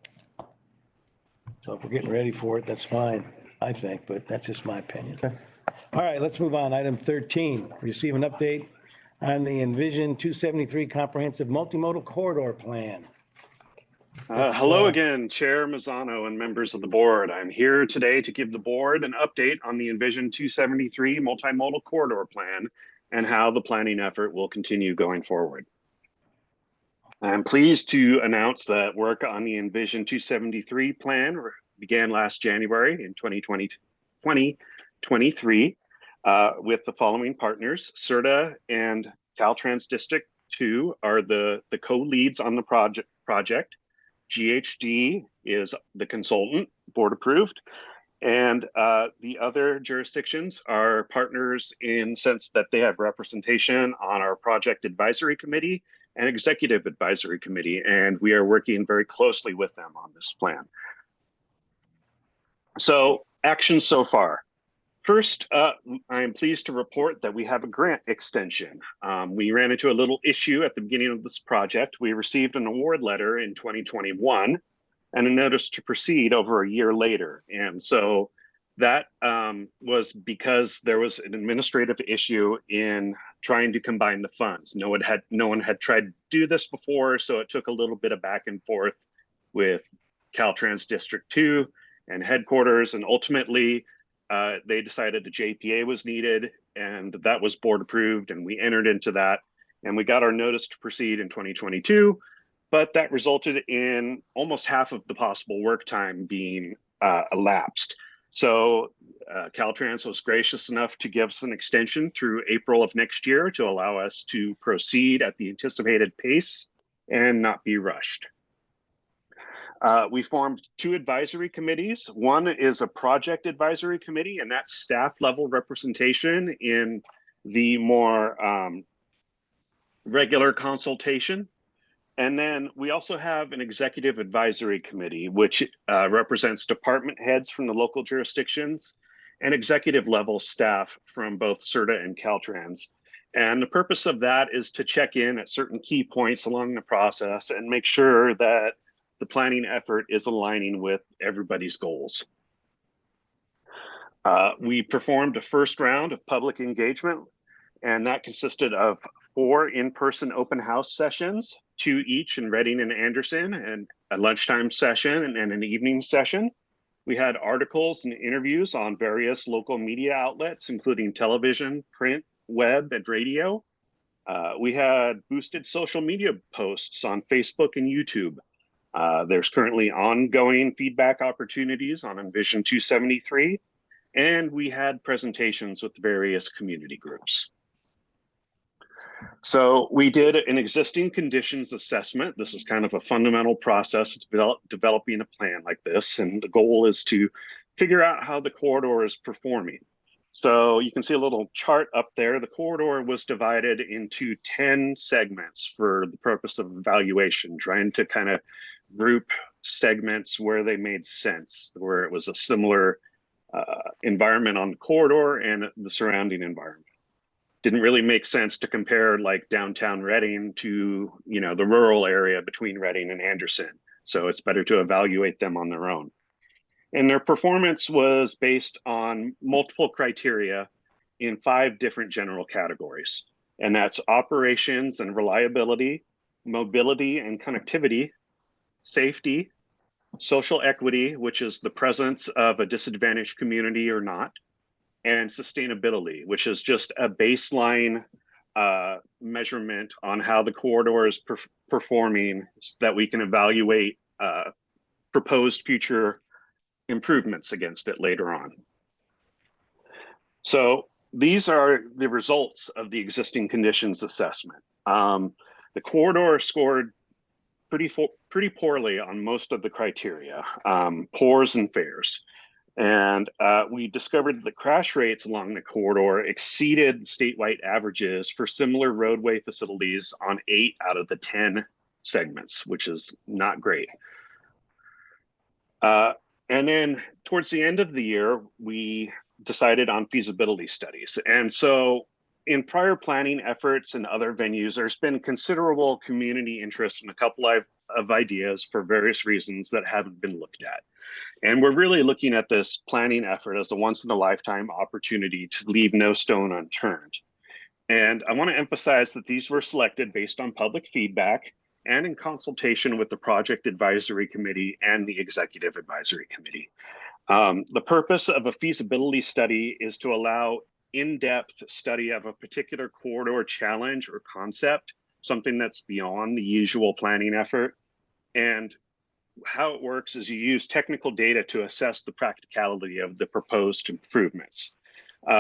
So if we're getting ready for it, that's fine, I think, but that's just my opinion. All right, let's move on. Item 13, receive an update on the Envision 273 Comprehensive Multimodal Corridor Plan. Hello again, Chair Mazzano and members of the board. I'm here today to give the board an update on the Envision 273 Multimodal Corridor Plan and how the planning effort will continue going forward. I'm pleased to announce that work on the Envision 273 plan began last January in 2023 with the following partners. SRTA and Caltrans District 2 are the co-leads on the project. GHD is the consultant, board approved, and the other jurisdictions are partners in the sense that they have representation on our project advisory committee and executive advisory committee, and we are working very closely with them on this plan. So, actions so far. First, I am pleased to report that we have a grant extension. We ran into a little issue at the beginning of this project. We received an award letter in 2021 and a notice to proceed over a year later. And so that was because there was an administrative issue in trying to combine the funds. No one had tried to do this before, so it took a little bit of back and forth with Caltrans District 2 and headquarters, and ultimately they decided the JPA was needed, and that was board approved, and we entered into that, and we got our notice to proceed in 2022, but that resulted in almost half of the possible work time being elapsed. So Caltrans was gracious enough to give us an extension through April of next year to allow us to proceed at the anticipated pace and not be rushed. We formed 2 advisory committees. One is a project advisory committee, and that's staff level representation in the more regular consultation. And then we also have an executive advisory committee, which represents department heads from the local jurisdictions and executive level staff from both SRTA and Caltrans. And the purpose of that is to check in at certain key points along the process and make sure that the planning effort is aligning with everybody's goals. We performed a first round of public engagement, and that consisted of 4 in-person open house sessions, 2 each in Reading and Anderson, and a lunchtime session and an evening session. We had articles and interviews on various local media outlets, including television, print, web, and radio. We had boosted social media posts on Facebook and YouTube. There's currently ongoing feedback opportunities on Envision 273, and we had presentations with various community groups. So we did an existing conditions assessment. This is kind of a fundamental process of developing a plan like this, and the goal is to figure out how the corridor is performing. So you can see a little chart up there. The corridor was divided into 10 segments for the purpose of evaluation, trying to kind of group segments where they made sense, where it was a similar environment on the corridor and the surrounding environment. Didn't really make sense to compare like downtown Reading to, you know, the rural area between Reading and Anderson. So it's better to evaluate them on their own. And their performance was based on multiple criteria in 5 different general categories. And that's operations and reliability, mobility and connectivity, safety, social equity, which is the presence of a disadvantaged community or not, and sustainability, which is just a baseline measurement on how the corridor is performing so that we can evaluate proposed future improvements against it later on. So these are the results of the existing conditions assessment. The corridor scored pretty poorly on most of the criteria, poors and fairs. And we discovered that crash rates along the corridor exceeded statewide averages for similar roadway facilities on 8 out of the 10 segments, which is not great. And then towards the end of the year, we decided on feasibility studies. And so in prior planning efforts and other venues, there's been considerable community interest in a couple of ideas for various reasons that haven't been looked at. And we're really looking at this planning effort as a once-in-a-lifetime opportunity to leave no stone unturned. And I want to emphasize that these were selected based on public feedback and in consultation with the Project Advisory Committee and the Executive Advisory Committee. The purpose of a feasibility study is to allow in-depth study of a particular corridor challenge or concept, something that's beyond the usual planning effort. And how it works is you use technical data to assess the practicality of the proposed improvements.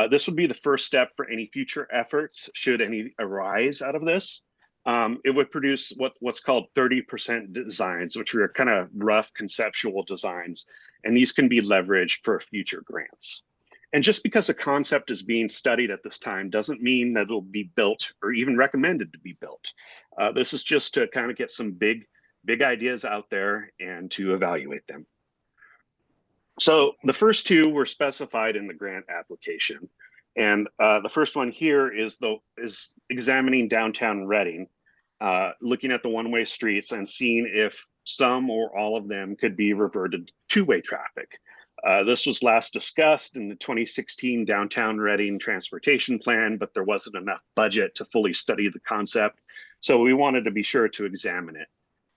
This would be the first step for any future efforts, should any arise out of this. It would produce what's called 30% designs, which are kind of rough conceptual designs, and these can be leveraged for future grants. And just because a concept is being studied at this time doesn't mean that it'll be built or even recommended to be built. This is just to kind of get some big ideas out there and to evaluate them. So the first 2 were specified in the grant application. And the first one here is examining downtown Reading, looking at the one-way streets and seeing if some or all of them could be reverted to two-way traffic. This was last discussed in the 2016 Downtown Reading Transportation Plan, but there wasn't enough budget to fully study the concept. So we wanted to be sure to examine it.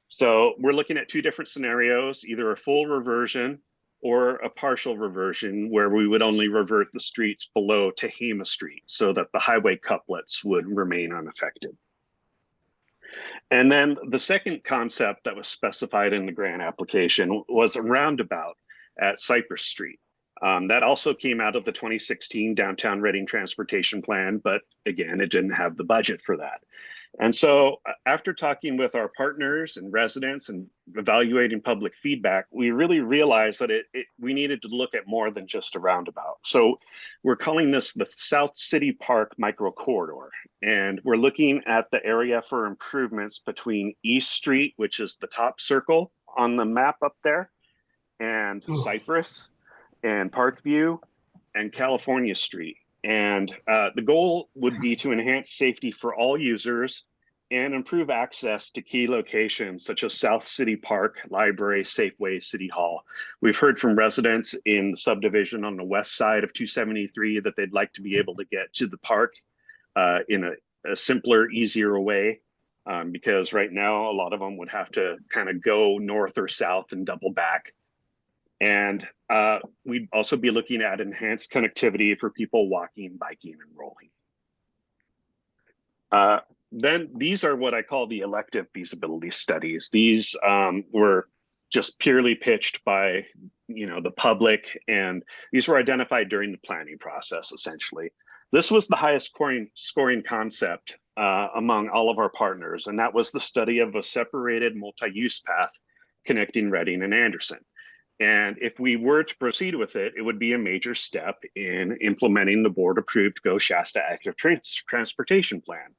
So we're looking at 2 different scenarios, either a full reversion or a partial reversion where we would only revert the streets below Tehama Street so that the highway couplets would remain unaffected. And then the second concept that was specified in the grant application was a roundabout at Cypress Street. That also came out of the 2016 Downtown Reading Transportation Plan, but again, it didn't have the budget for that. And so after talking with our partners and residents and evaluating public feedback, we really realized that we needed to look at more than just a roundabout. So we're calling this the South City Park Micro Corridor. And we're looking at the area for improvements between East Street, which is the top circle on the map up there, and Cypress and Parkview and California Street. And the goal would be to enhance safety for all users and improve access to key locations such as South City Park, Library, Safeway, City Hall. We've heard from residents in the subdivision on the west side of 273 that they'd like to be able to get to the park in a simpler, easier way, because right now a lot of them would have to kind of go north or south and double back. And we'd also be looking at enhanced connectivity for people walking, biking, and rolling. Then these are what I call the elective feasibility studies. These were just purely pitched by the public, and these were identified during the planning process, essentially. This was the highest scoring concept among all of our partners, and that was the study of a separated multi-use path connecting Reading and Anderson. And if we were to proceed with it, it would be a major step in implementing the board-approved Go Shasta Active Transportation Plan.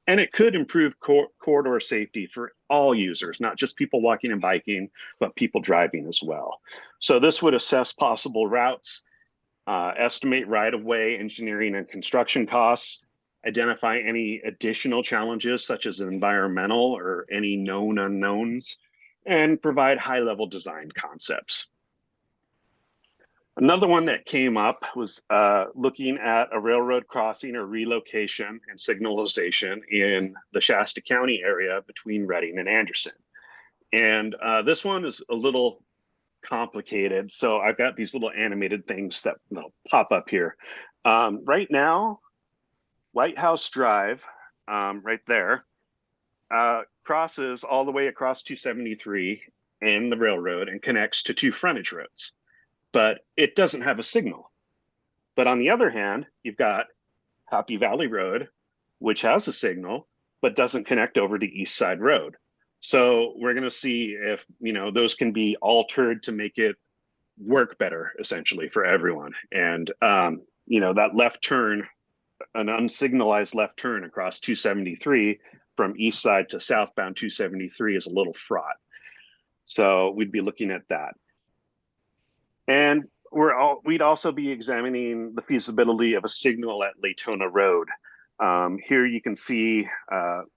And it could improve corridor safety for all users, not just people walking and biking, but people driving as well. So this would assess possible routes, estimate right-of-way engineering and construction costs, identify any additional challenges such as environmental or any known unknowns, and provide high-level design concepts. Another one that came up was looking at a railroad crossing or relocation and signalization in the Shasta County area between Reading and Anderson. And this one is a little complicated. So I've got these little animated things that pop up here. Right now, White House Drive, right there, crosses all the way across 273 and the railroad and connects to two frontage roads, but it doesn't have a signal. But on the other hand, you've got Happy Valley Road, which has a signal, but doesn't connect over to East Side Road. So we're going to see if, those can be altered to make it work better, essentially, for everyone. And, that left turn, an unsignalized left turn across 273 from east side to southbound 273 is a little fraught. So we'd be looking at that. And we'd also be examining the feasibility of a signal at Latona Road. Here you can see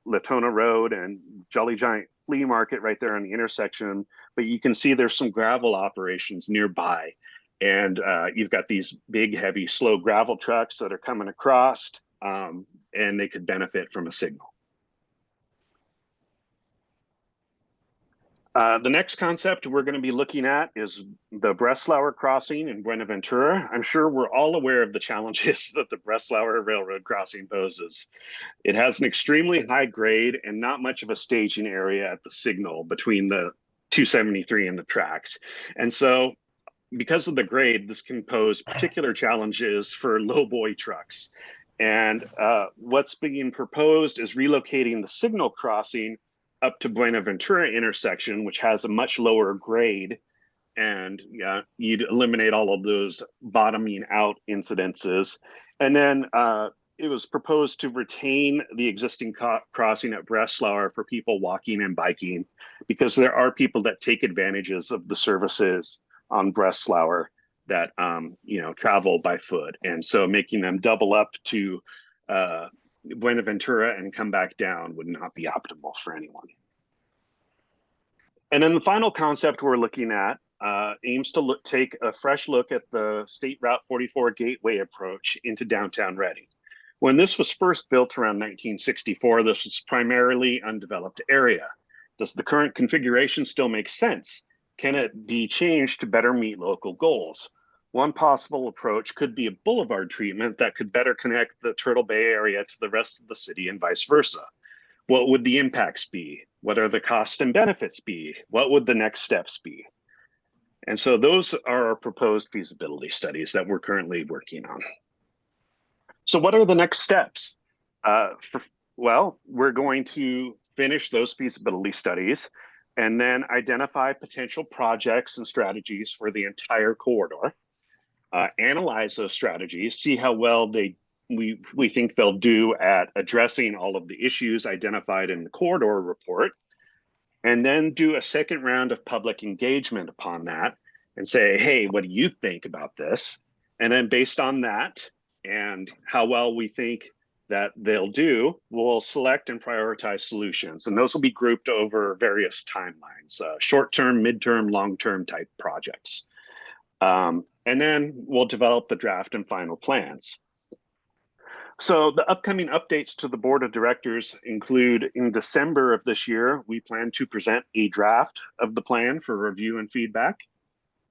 Latona Road and Jolly Giant Flea Market right there on the intersection, but you can see there's some gravel operations nearby. And you've got these big, heavy, slow gravel trucks that are coming across, and they could benefit from a signal. The next concept we're going to be looking at is the Breslauer crossing in Buenaventura. I'm sure we're all aware of the challenges that the Breslauer Railroad crossing poses. It has an extremely high grade and not much of a staging area at the signal between the 273 and the tracks. And so because of the grade, this can pose particular challenges for lowboy trucks. And what's being proposed is relocating the signal crossing up to Buenaventura intersection, which has a much lower grade, and you'd eliminate all of those bottoming out incidences. And then it was proposed to retain the existing crossing at Breslauer for people walking and biking, because there are people that take advantages of the services on Breslauer that travel by foot, and so making them double up to Buenaventura and come back down would not be optimal for anyone. And then the final concept we're looking at aims to take a fresh look at the State Route 44 gateway approach into downtown Reading. When this was first built around 1964, this was primarily undeveloped area. Does the current configuration still make sense? Can it be changed to better meet local goals? One possible approach could be a boulevard treatment that could better connect the Turtle Bay area to the rest of the city and vice versa. What would the impacts be? What are the costs and benefits be? What would the next steps be? And so those are our proposed feasibility studies that we're currently working on. So what are the next steps? Well, we're going to finish those feasibility studies and then identify potential projects and strategies for the entire corridor, analyze those strategies, see how well we think they'll do at addressing all of the issues identified in the corridor report, and then do a second round of public engagement upon that and say, hey, what do you think about this? And then based on that and how well we think that they'll do, we'll select and prioritize solutions. And those will be grouped over various timelines, short-term, mid-term, long-term type projects. And then we'll develop the draft and final plans. So the upcoming updates to the board of directors include, in December of this year, we plan to present a draft of the plan for review and feedback,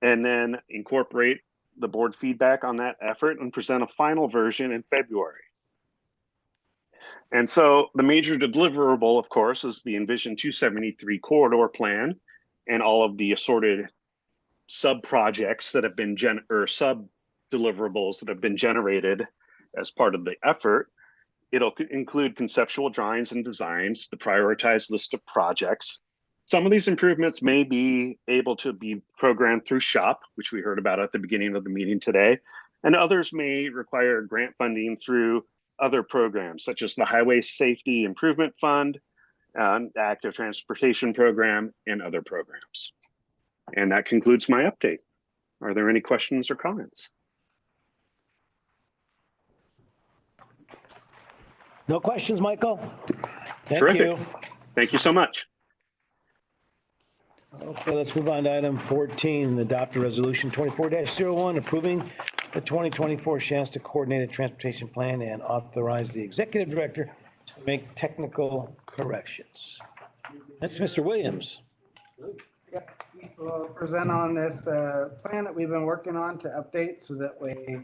and then incorporate the board feedback on that effort and present a final version in February. And so the major deliverable, of course, is the Envision 273 corridor plan and all of the assorted sub projects that have been sub deliverables that have been generated as part of the effort. It'll include conceptual drawings and designs, the prioritized list of projects. Some of these improvements may be able to be programmed through SHOPP, which we heard about at the beginning of the meeting today, and others may require grant funding through other programs, such as the Highway Safety Improvement Fund, the Active Transportation Program, and other programs. And that concludes my update. Are there any questions or comments? No questions, Michael? Thank Terrific. you. Thank you so much. Okay, let's move on to item 14, adopt a resolution 24-01, approving the 2024 Shasta Coordinated Transportation Plan and authorize the executive director to make technical corrections. That's Mr. Williams. Yep, we'll present on this plan that we've been working on to update so that way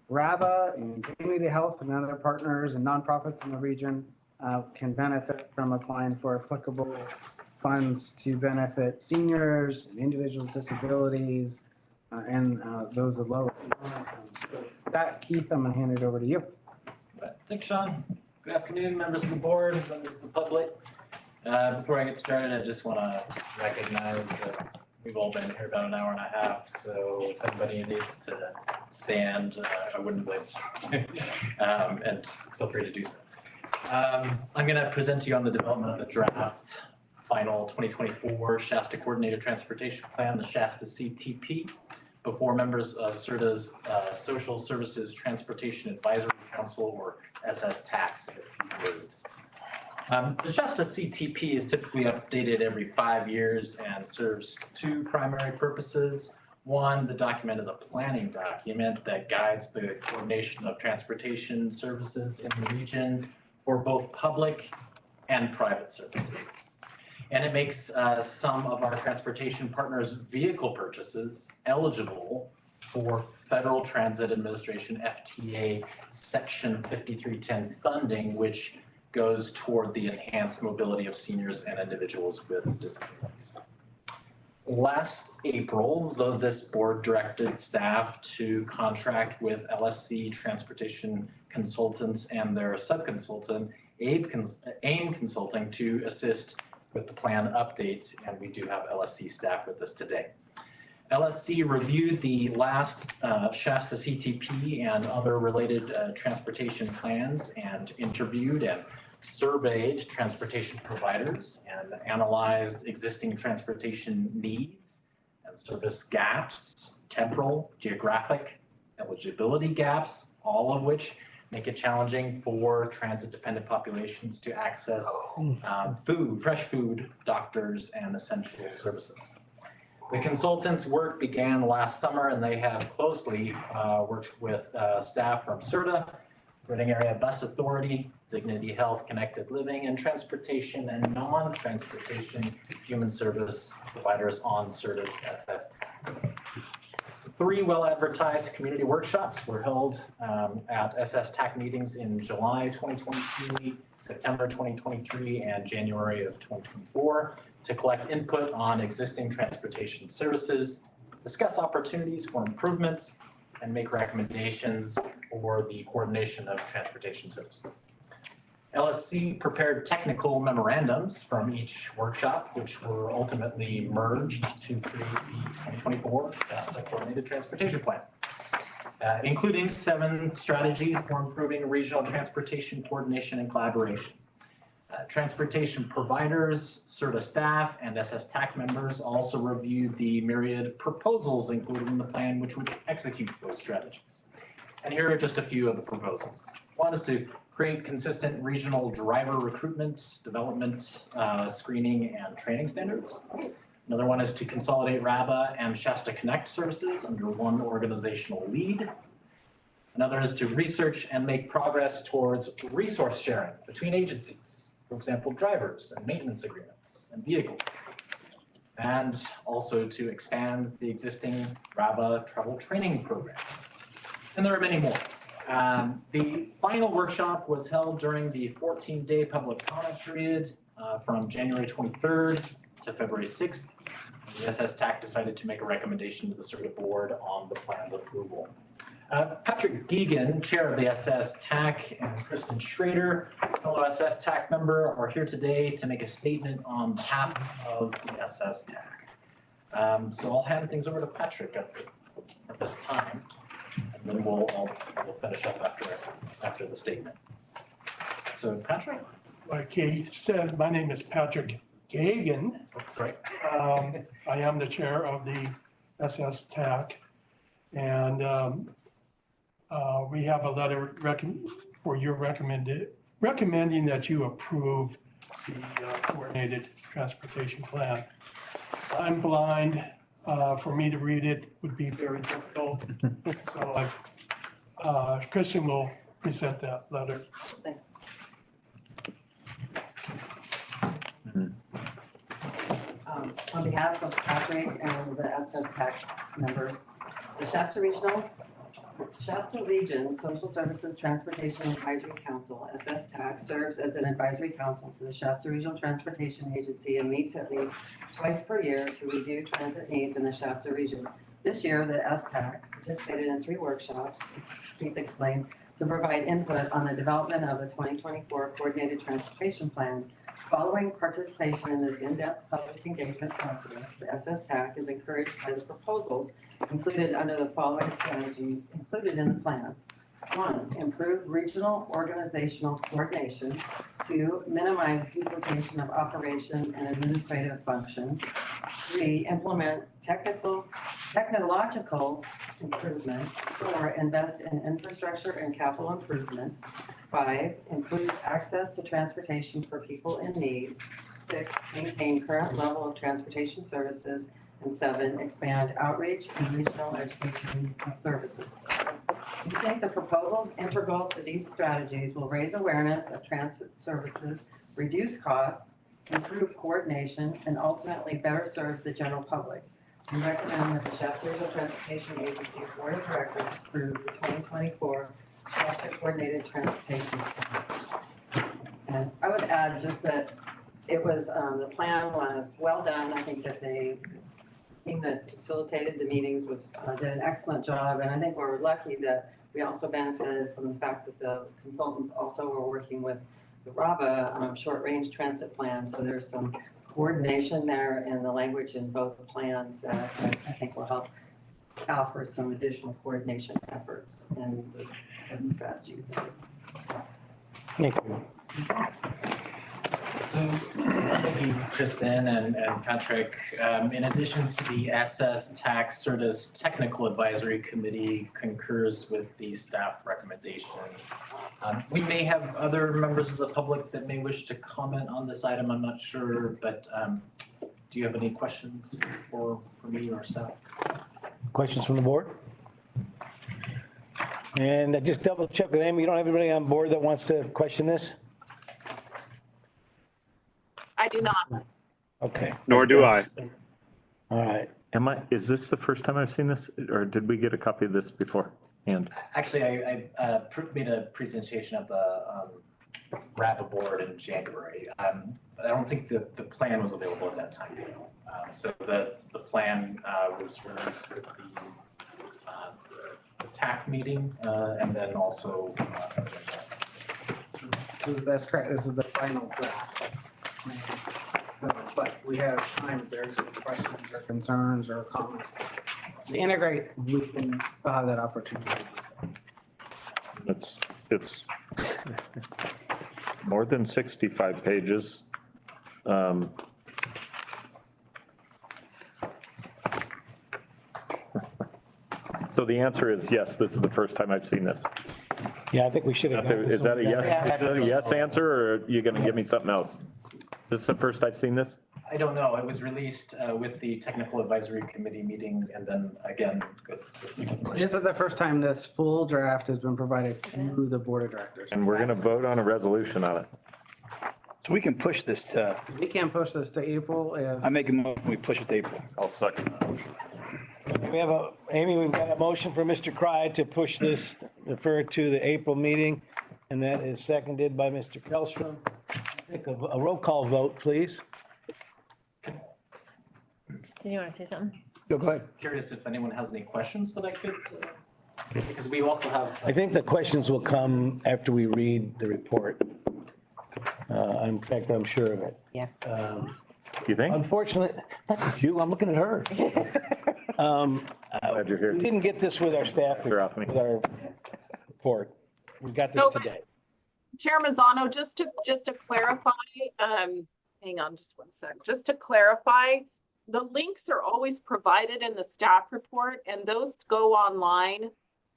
RABA and Community Health and other partners and nonprofits in the region can benefit from applying for applicable funds to benefit seniors and individuals with disabilities and those of lower income. So with that, Keith, I'm gonna hand it over to you. Thanks, Sean. Good afternoon, members of the board, members of the public. Before I get started, I just want to recognize that we've all been here about an hour and a half, so if anybody needs to stand, I wouldn't blame you. And feel free to do so. I'm going to present to you on the development of the draft final 2024 Shasta Coordinated Transportation Plan, the Shasta CTP, before members of SRTA's Social Services Transportation Advisory Council, or SSTAX in a few words. The Shasta CTP is typically updated every 5 years and serves two primary purposes. One, the document is a planning document that guides the coordination of transportation services in the region for both public and private services. And it makes some of our transportation partners' vehicle purchases eligible for Federal Transit Administration FTA Section 5310 funding, which goes toward the enhanced mobility of seniors and individuals with disabilities. Last April, though, this board directed staff to contract with LSC Transportation Consultants and their subconsultant, AIM Consulting, to assist with the plan updates, and we do have LSC staff with us today. LSC reviewed the last Shasta CTP and other related transportation plans and interviewed and surveyed transportation providers and analyzed existing transportation needs and service gaps, temporal, geographic, eligibility gaps, all of which make it challenging for transit-dependent populations to access food, fresh food, doctors, and essential services. The consultants' work began last summer, and they have closely worked with staff from SRTA, Reading Area Bus Authority, Dignity Health, Connected Living, and transportation and non-transportation human service providers on SRTA's SS. 3 well-advertised community workshops were held at SS TAC meetings in July 2023, September 2023, and January of 2024 to collect input on existing transportation services, discuss opportunities for improvements, and make recommendations for the coordination of transportation services. LSC prepared technical memorandums from each workshop, which were ultimately merged to create the 2024 Shasta Coordinated Transportation Plan, including 7 strategies for improving regional transportation coordination and collaboration. Transportation providers, SRTA staff, and SS TAC members also reviewed the myriad proposals included in the plan, which would execute those strategies. And here are just a few of the proposals. One is to create consistent regional driver recruitment, development, screening, and training standards. Another one is to consolidate RABA and Shasta Connect services under one organizational lead. Another is to research and make progress towards resource sharing between agencies, for example, drivers and maintenance agreements and vehicles. And also to expand the existing RABA travel training program. And there are many more. The final workshop was held during the 14-day public comment period from January 23rd to February 6th. The SSTAC decided to make a recommendation to the CERTA board on the plan's approval. Patrick Geegan, chair of the SSTAC, and Kristen Schrader, fellow SSTAC member, are here today to make a statement on behalf of the SSTAC. So I'll hand things over to Patrick at this time, and then we'll finish up after the statement. So Patrick? Like Keith said, my name is Patrick Geegan. That's right. I am the chair of the SSTAC. And we have a letter for your recommending that you approve the coordinated transportation plan. I'm blind. For me to read it would be very difficult. So Kristen will present that letter. On behalf of Patrick and the SSTAC members, the Shasta Region Social Services Transportation Advisory Council, SSTAC, serves as an advisory council to the Shasta Regional Transportation Agency and meets at least twice per year to review transit needs in the Shasta region. This year, the STAC participated in 3 workshops, as Keith explained, to provide input on the development of the 2024 Coordinated Transportation Plan. Following participation in this in-depth public engagement process, the SSTAC is encouraged by the proposals included under the following strategies included in the plan. 1, improve regional organizational coordination. 2, minimize duplication of operation and administrative functions. 3, implement technological improvements. 4, invest in infrastructure and capital improvements. 5, improve access to transportation for people in need. 6, maintain current level of transportation services. And 7, expand outreach and regional education services. We think the proposals integral to these strategies will raise awareness of transit services, reduce costs, improve coordination, and ultimately better serve the general public. We recommend that the Shasta Regional Transportation Agency Board of Directors approve the 2024 Shasta Coordinated Transportation Plan. And I would add just that it was, the plan was well done. I think that the team that facilitated the meetings did an excellent job. And I think we're lucky that we also benefited from the fact that the consultants also were working with the RABA short-range transit plan. So there's some coordination there in the language in both plans that I think will help offer some additional coordination efforts and the 7 strategies. Thank you. So, thank you, Kristen and Patrick. In addition to the SSTAC, CERTA's Technical Advisory Committee concurs with the staff recommendation. We may have other members of the public that may wish to comment on this item, I'm not sure, but do you have any questions for me or staff? Questions from the board? And just double check with Amy, you don't have anybody on board that wants to question this? I do not. Okay. Nor do I. All right. Is this the first time I've seen this, or did we get a copy of this before? And Actually, I made a presentation at the RABA board in January. I don't think the plan was available at that time. So the plan was released with the TAC meeting and then also. So that's correct. This is the final draft. So, but we have time if there's any questions or concerns or comments to integrate, we can still have that opportunity. it's more than 65 pages. So the answer is yes, this is the first time I've seen this. Yeah, I think we should have. Is that a yes? Is that a yes answer, or are you gonna give me something else? Is this the first I've seen this? I don't know. It was released with the Technical Advisory Committee meeting and then again with this. This is the first time this full draft has been provided to the board of directors. And we're gonna vote on a resolution on it. So we can push this to, We can't push this to April if. I make a motion, we push it to April. I'll second that. We have Amy, we've got a motion for Mr. Cry to push this refer to the April meeting, and that is seconded by Mr. Kellstrom. Take a roll call vote, please. Did you want to say something? Go ahead. Curious if anyone has any questions that I could, because we also have. I think the questions will come after we read the report. In fact, I'm sure of it. Yeah. You think? Unfortunately, not just you, I'm looking at her. Glad you're here. We didn't get this with our staff, with our report. We got this today. Chair Mazzano, just to clarify, hang on just one sec, just to clarify, the links are always provided in the staff report, and those go online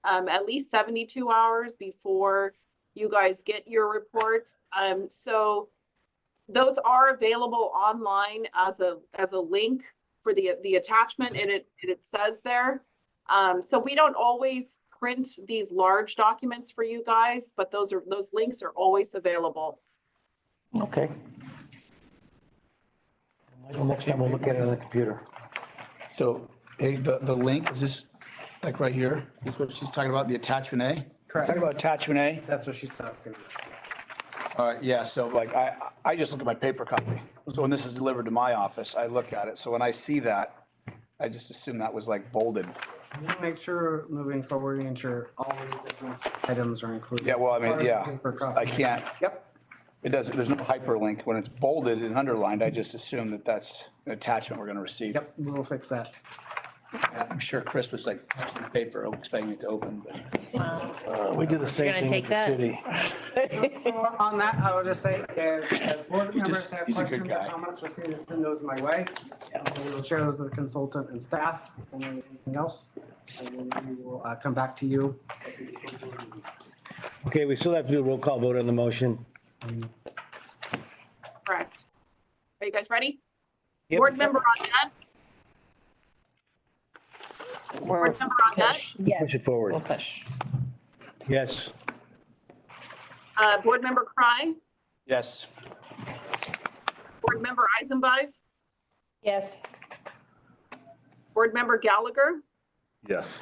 at least 72 hours before you guys get your reports. So those are available online as a link for the attachment, and it says there. So we don't always print these large documents for you guys, but those links are always available. Okay. Well, next time we'll look at it on the computer. So, hey, the link, is this like right here? Is what she's talking about, the attachment A? Correct. Talking about attachment A? That's what she's talking about. All right, yeah, so like I just look at my paper copy. So when this is delivered to my office, I look at it. So when I see that, I just assume that was like bolded. Make sure moving forward, ensure all these different items are included. Yeah, well, I mean, yeah, Paper copy. I can't. Yep. It doesn't, there's no hyperlink. When it's bolded and underlined, I just assume that that's an attachment we're gonna receive. Yep, we'll fix that. Yeah, I'm sure Chris was like touching the paper, expecting it to open, but. We do the same gonna thing take with the that? city. So on that, I will just say, if board members have he's a good questions or guy. comments, feel free to send those my way. We'll share those with the consultant and staff and anything else. And then we will come back to you. Okay, we still have to do a roll call vote on the motion. Correct. Are you guys ready? Yep. Board member Audette? Board member Audette? Push it forward. Yes. Board member Cry? Yes. Board member Eisenbeiß? Yes. Board member Gallagher? Yes.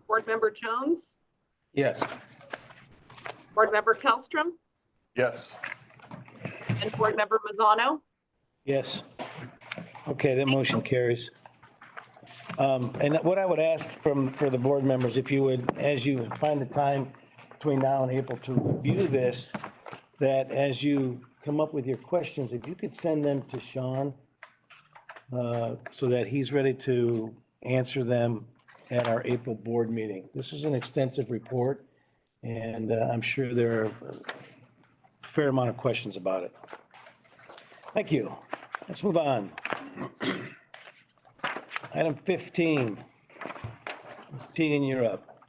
Board member Jones? Yes. Board member Kellstrom? Yes. And board member Mazzano? Yes. Okay, that motion carries. And what I would ask for the board members, if you would, as you find the time between now and April to review this, that as you come up with your questions, if you could send them to Sean so that he's ready to answer them at our April board meeting. This is an extensive report, and I'm sure there are a fair amount of questions about it. Thank you. Let's move on. Item 15. Ms. Teagan, you're up.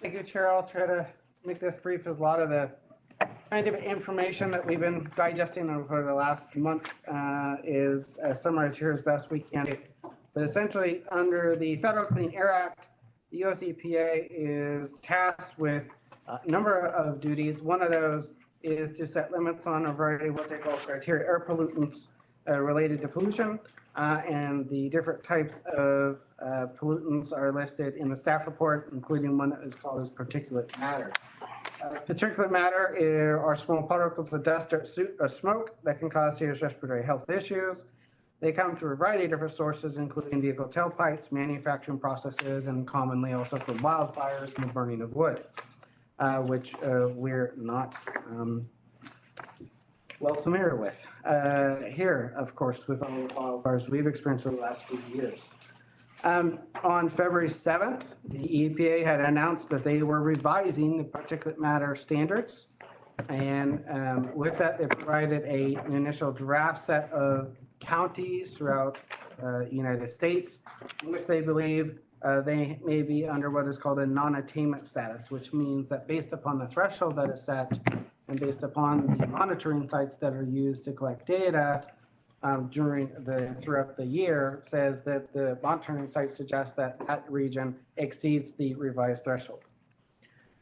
Thank you, Chair. I'll try to make this brief, as a lot of the kind of information that we've been digesting over the last month is summarized here as best we can. But essentially, under the Federal Clean Air Act, the US EPA is tasked with a number of duties. One of those is to set limits on a variety of what they call criteria air pollutants related to pollution. And the different types of pollutants are listed in the staff report, including one that is called as particulate matter. Particulate matter are small particles of dust or smoke that can cause serious respiratory health issues. They come through a variety of different sources, including vehicle tailpipes, manufacturing processes, and commonly also from wildfires and the burning of wood, which we're not well familiar with. Here, of course, with all the wildfires we've experienced over the last few years. On February 7th, the EPA had announced that they were revising the particulate matter standards. And with that, they provided an initial draft set of counties throughout the United States, in which they believe they may be under what is called a non-attainment status, which means that based upon the threshold that is set and based upon the monitoring sites that are used to collect data throughout the year, says that the monitoring sites suggest that that region exceeds the revised threshold.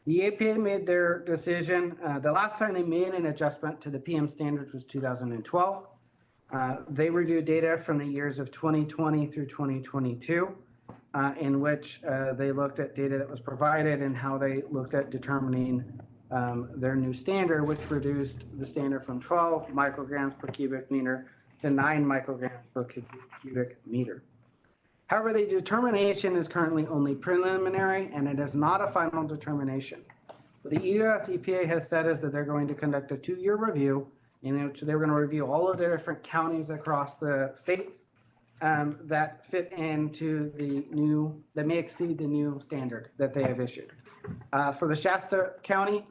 The EPA made their decision. The last time they made an adjustment to the PM standards was 2012. They reviewed data from the years of 2020 through 2022. in which they looked at data that was provided and how they looked at determining their new standard, which reduced the standard from 12 micrograms per cubic meter to 9 micrograms per cubic meter. However, the determination is currently only preliminary and it is not a final determination. What the US EPA has said is that they're going to conduct a 2-year review in which they're going to review all of the different counties across the states that fit into the new, that may exceed the new standard that they have issued. For the Shasta County,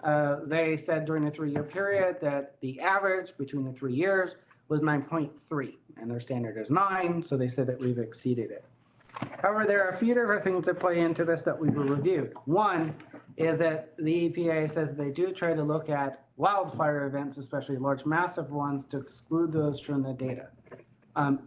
they said during the 3-year period that the average between the 3 years was 9.3 and their standard is 9, so they said that we've exceeded it. However, there are a few different things that play into this that we reviewed. One is that the EPA says they do try to look at wildfire events, especially large massive ones, to exclude those from the data.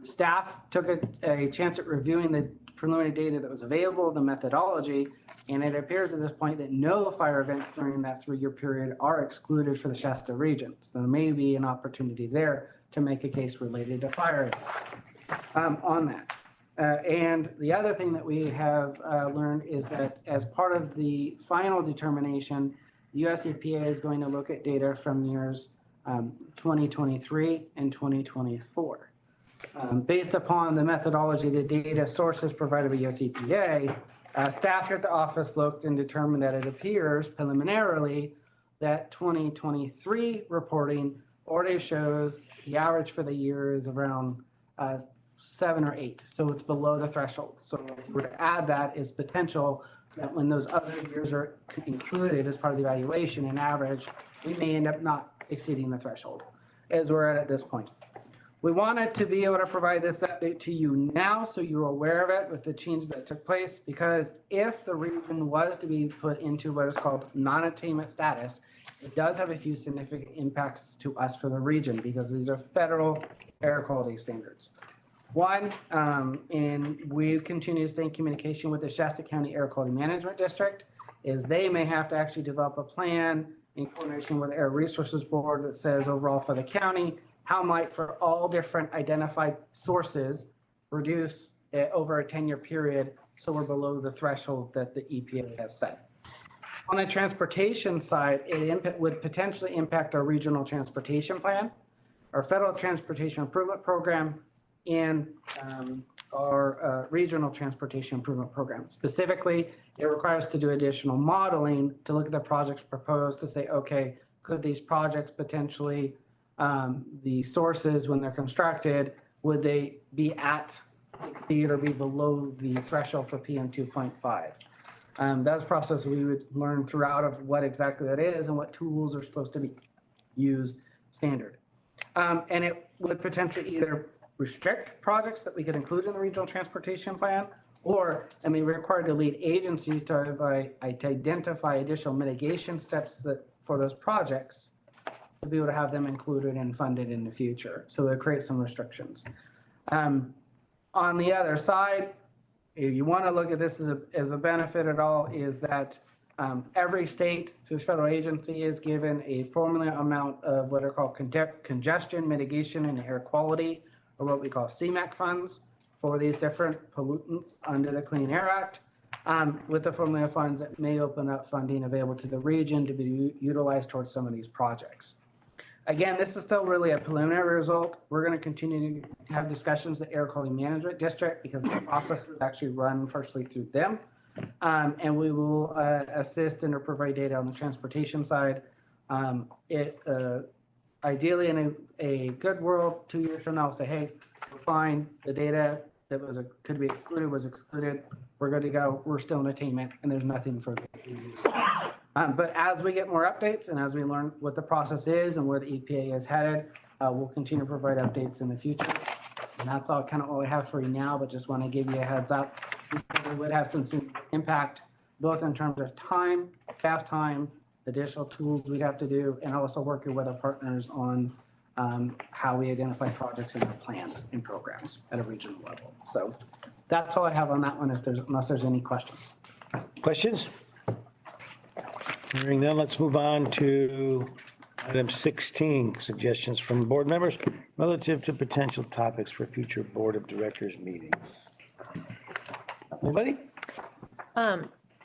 Staff took a chance at reviewing the preliminary data that was available, the methodology, and it appears at this point that no fire events during that 3-year period are excluded for the Shasta region. So there may be an opportunity there to make a case related to fire events on that. And the other thing that we have learned is that as part of the final determination, the US EPA is going to look at data from years 2023 and 2024. Based upon the methodology, the data sources provided by US EPA, staff here at the office looked and determined that it appears preliminarily that 2023 reporting already shows the average for the year is around 7 or 8, so it's below the threshold. So if we were to add that is potential that when those other years are included as part of the evaluation and average, we may end up not exceeding the threshold as we're at this point. We wanted to be able to provide this update to you now so you're aware of it with the change that took place, because if the region was to be put into what is called non-attainment status, it does have a few significant impacts to us for the region because these are federal air quality standards. One, and we continue to stay in communication with the Shasta County Air Quality Management District, is they may have to actually develop a plan in coordination with the Air Resources Board that says overall for the county, how might for all different identified sources reduce over a 10-year period so we're below the threshold that the EPA has set. On the transportation side, it would potentially impact our regional transportation plan, our federal transportation improvement program, and our regional transportation improvement program. Specifically, it requires to do additional modeling to look at the projects proposed to say, okay, could these projects potentially, the sources when they're constructed, would they be at, exceed, or be below the threshold for PM 2.5? That's a process we would learn throughout of what exactly that is and what tools are supposed to be used standard. And it would potentially either restrict projects that we could include in the regional transportation plan, or, I mean, we're required to lead agencies to identify additional mitigation steps that for those projects to be able to have them included and funded in the future. So it creates some restrictions. On the other side, if you want to look at this as a benefit at all, is that every state through the federal agency is given a formula amount of what are called congestion mitigation and air quality, or what we call CMAQ funds for these different pollutants under the Clean Air Act, with the formula funds that may open up funding available to the region to be utilized towards some of these projects. Again, this is still really a preliminary result. We're going to continue to have discussions with the Air Quality Management District because the process is actually run firstly through them. And we will assist and or provide data on the transportation side. Ideally, in a good world, 2 years from now, say, hey, we're fine. The data that could be excluded was excluded. We're good to go. We're still in attainment, and there's nothing further. But as we get more updates and as we learn what the process is and where the EPA is headed, we'll continue to provide updates in the future. And that's all kind of all I have for you now, but just want to give you a heads up because it would have some impact, both in terms of time, staff time, additional tools we'd have to do, and also working with our partners on how we identify projects in our plans and programs at a regional level. So that's all I have on that one, unless there's any questions. Questions? Hearing none, let's move on to item 16, suggestions from board members relative to potential topics for future board of directors meetings. Anybody?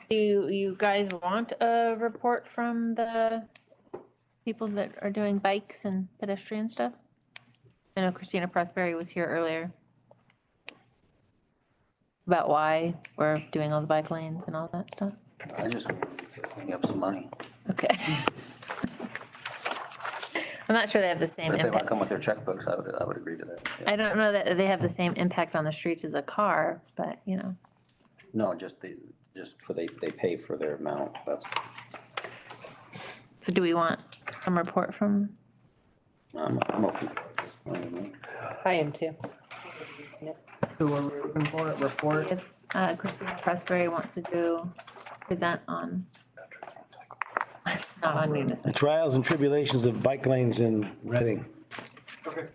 Do you guys want a report from the people that are doing bikes and pedestrian stuff? I know Christina Pressberry was here earlier. About why we're doing all the bike lanes and all that stuff. I just want to clean up some money. Okay. I'm not sure they have the same But if they want to impact. come with their checkbooks, I would agree to that. Yeah. I don't know that they have the same impact on the streets as a car, but you know. No, just they pay for their amount, that's, So do we want some report from? I'm open for it. I am too. So what we're looking for, a report. If Christina Pressberry wants to present on. Not on The municipal. trials and tribulations of bike lanes in Reading. Okay.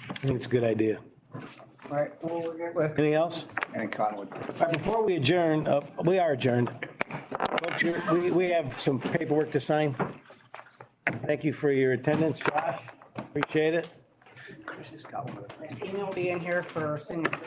I think it's a good idea. All right, well, we're good with. Anything else? And Cottonwood. All right, before we adjourn, we are adjourned. Folks, we have some paperwork to sign. Thank you for your attendance, Josh. Appreciate it. Chris has got one of those. Email will be in here for signature.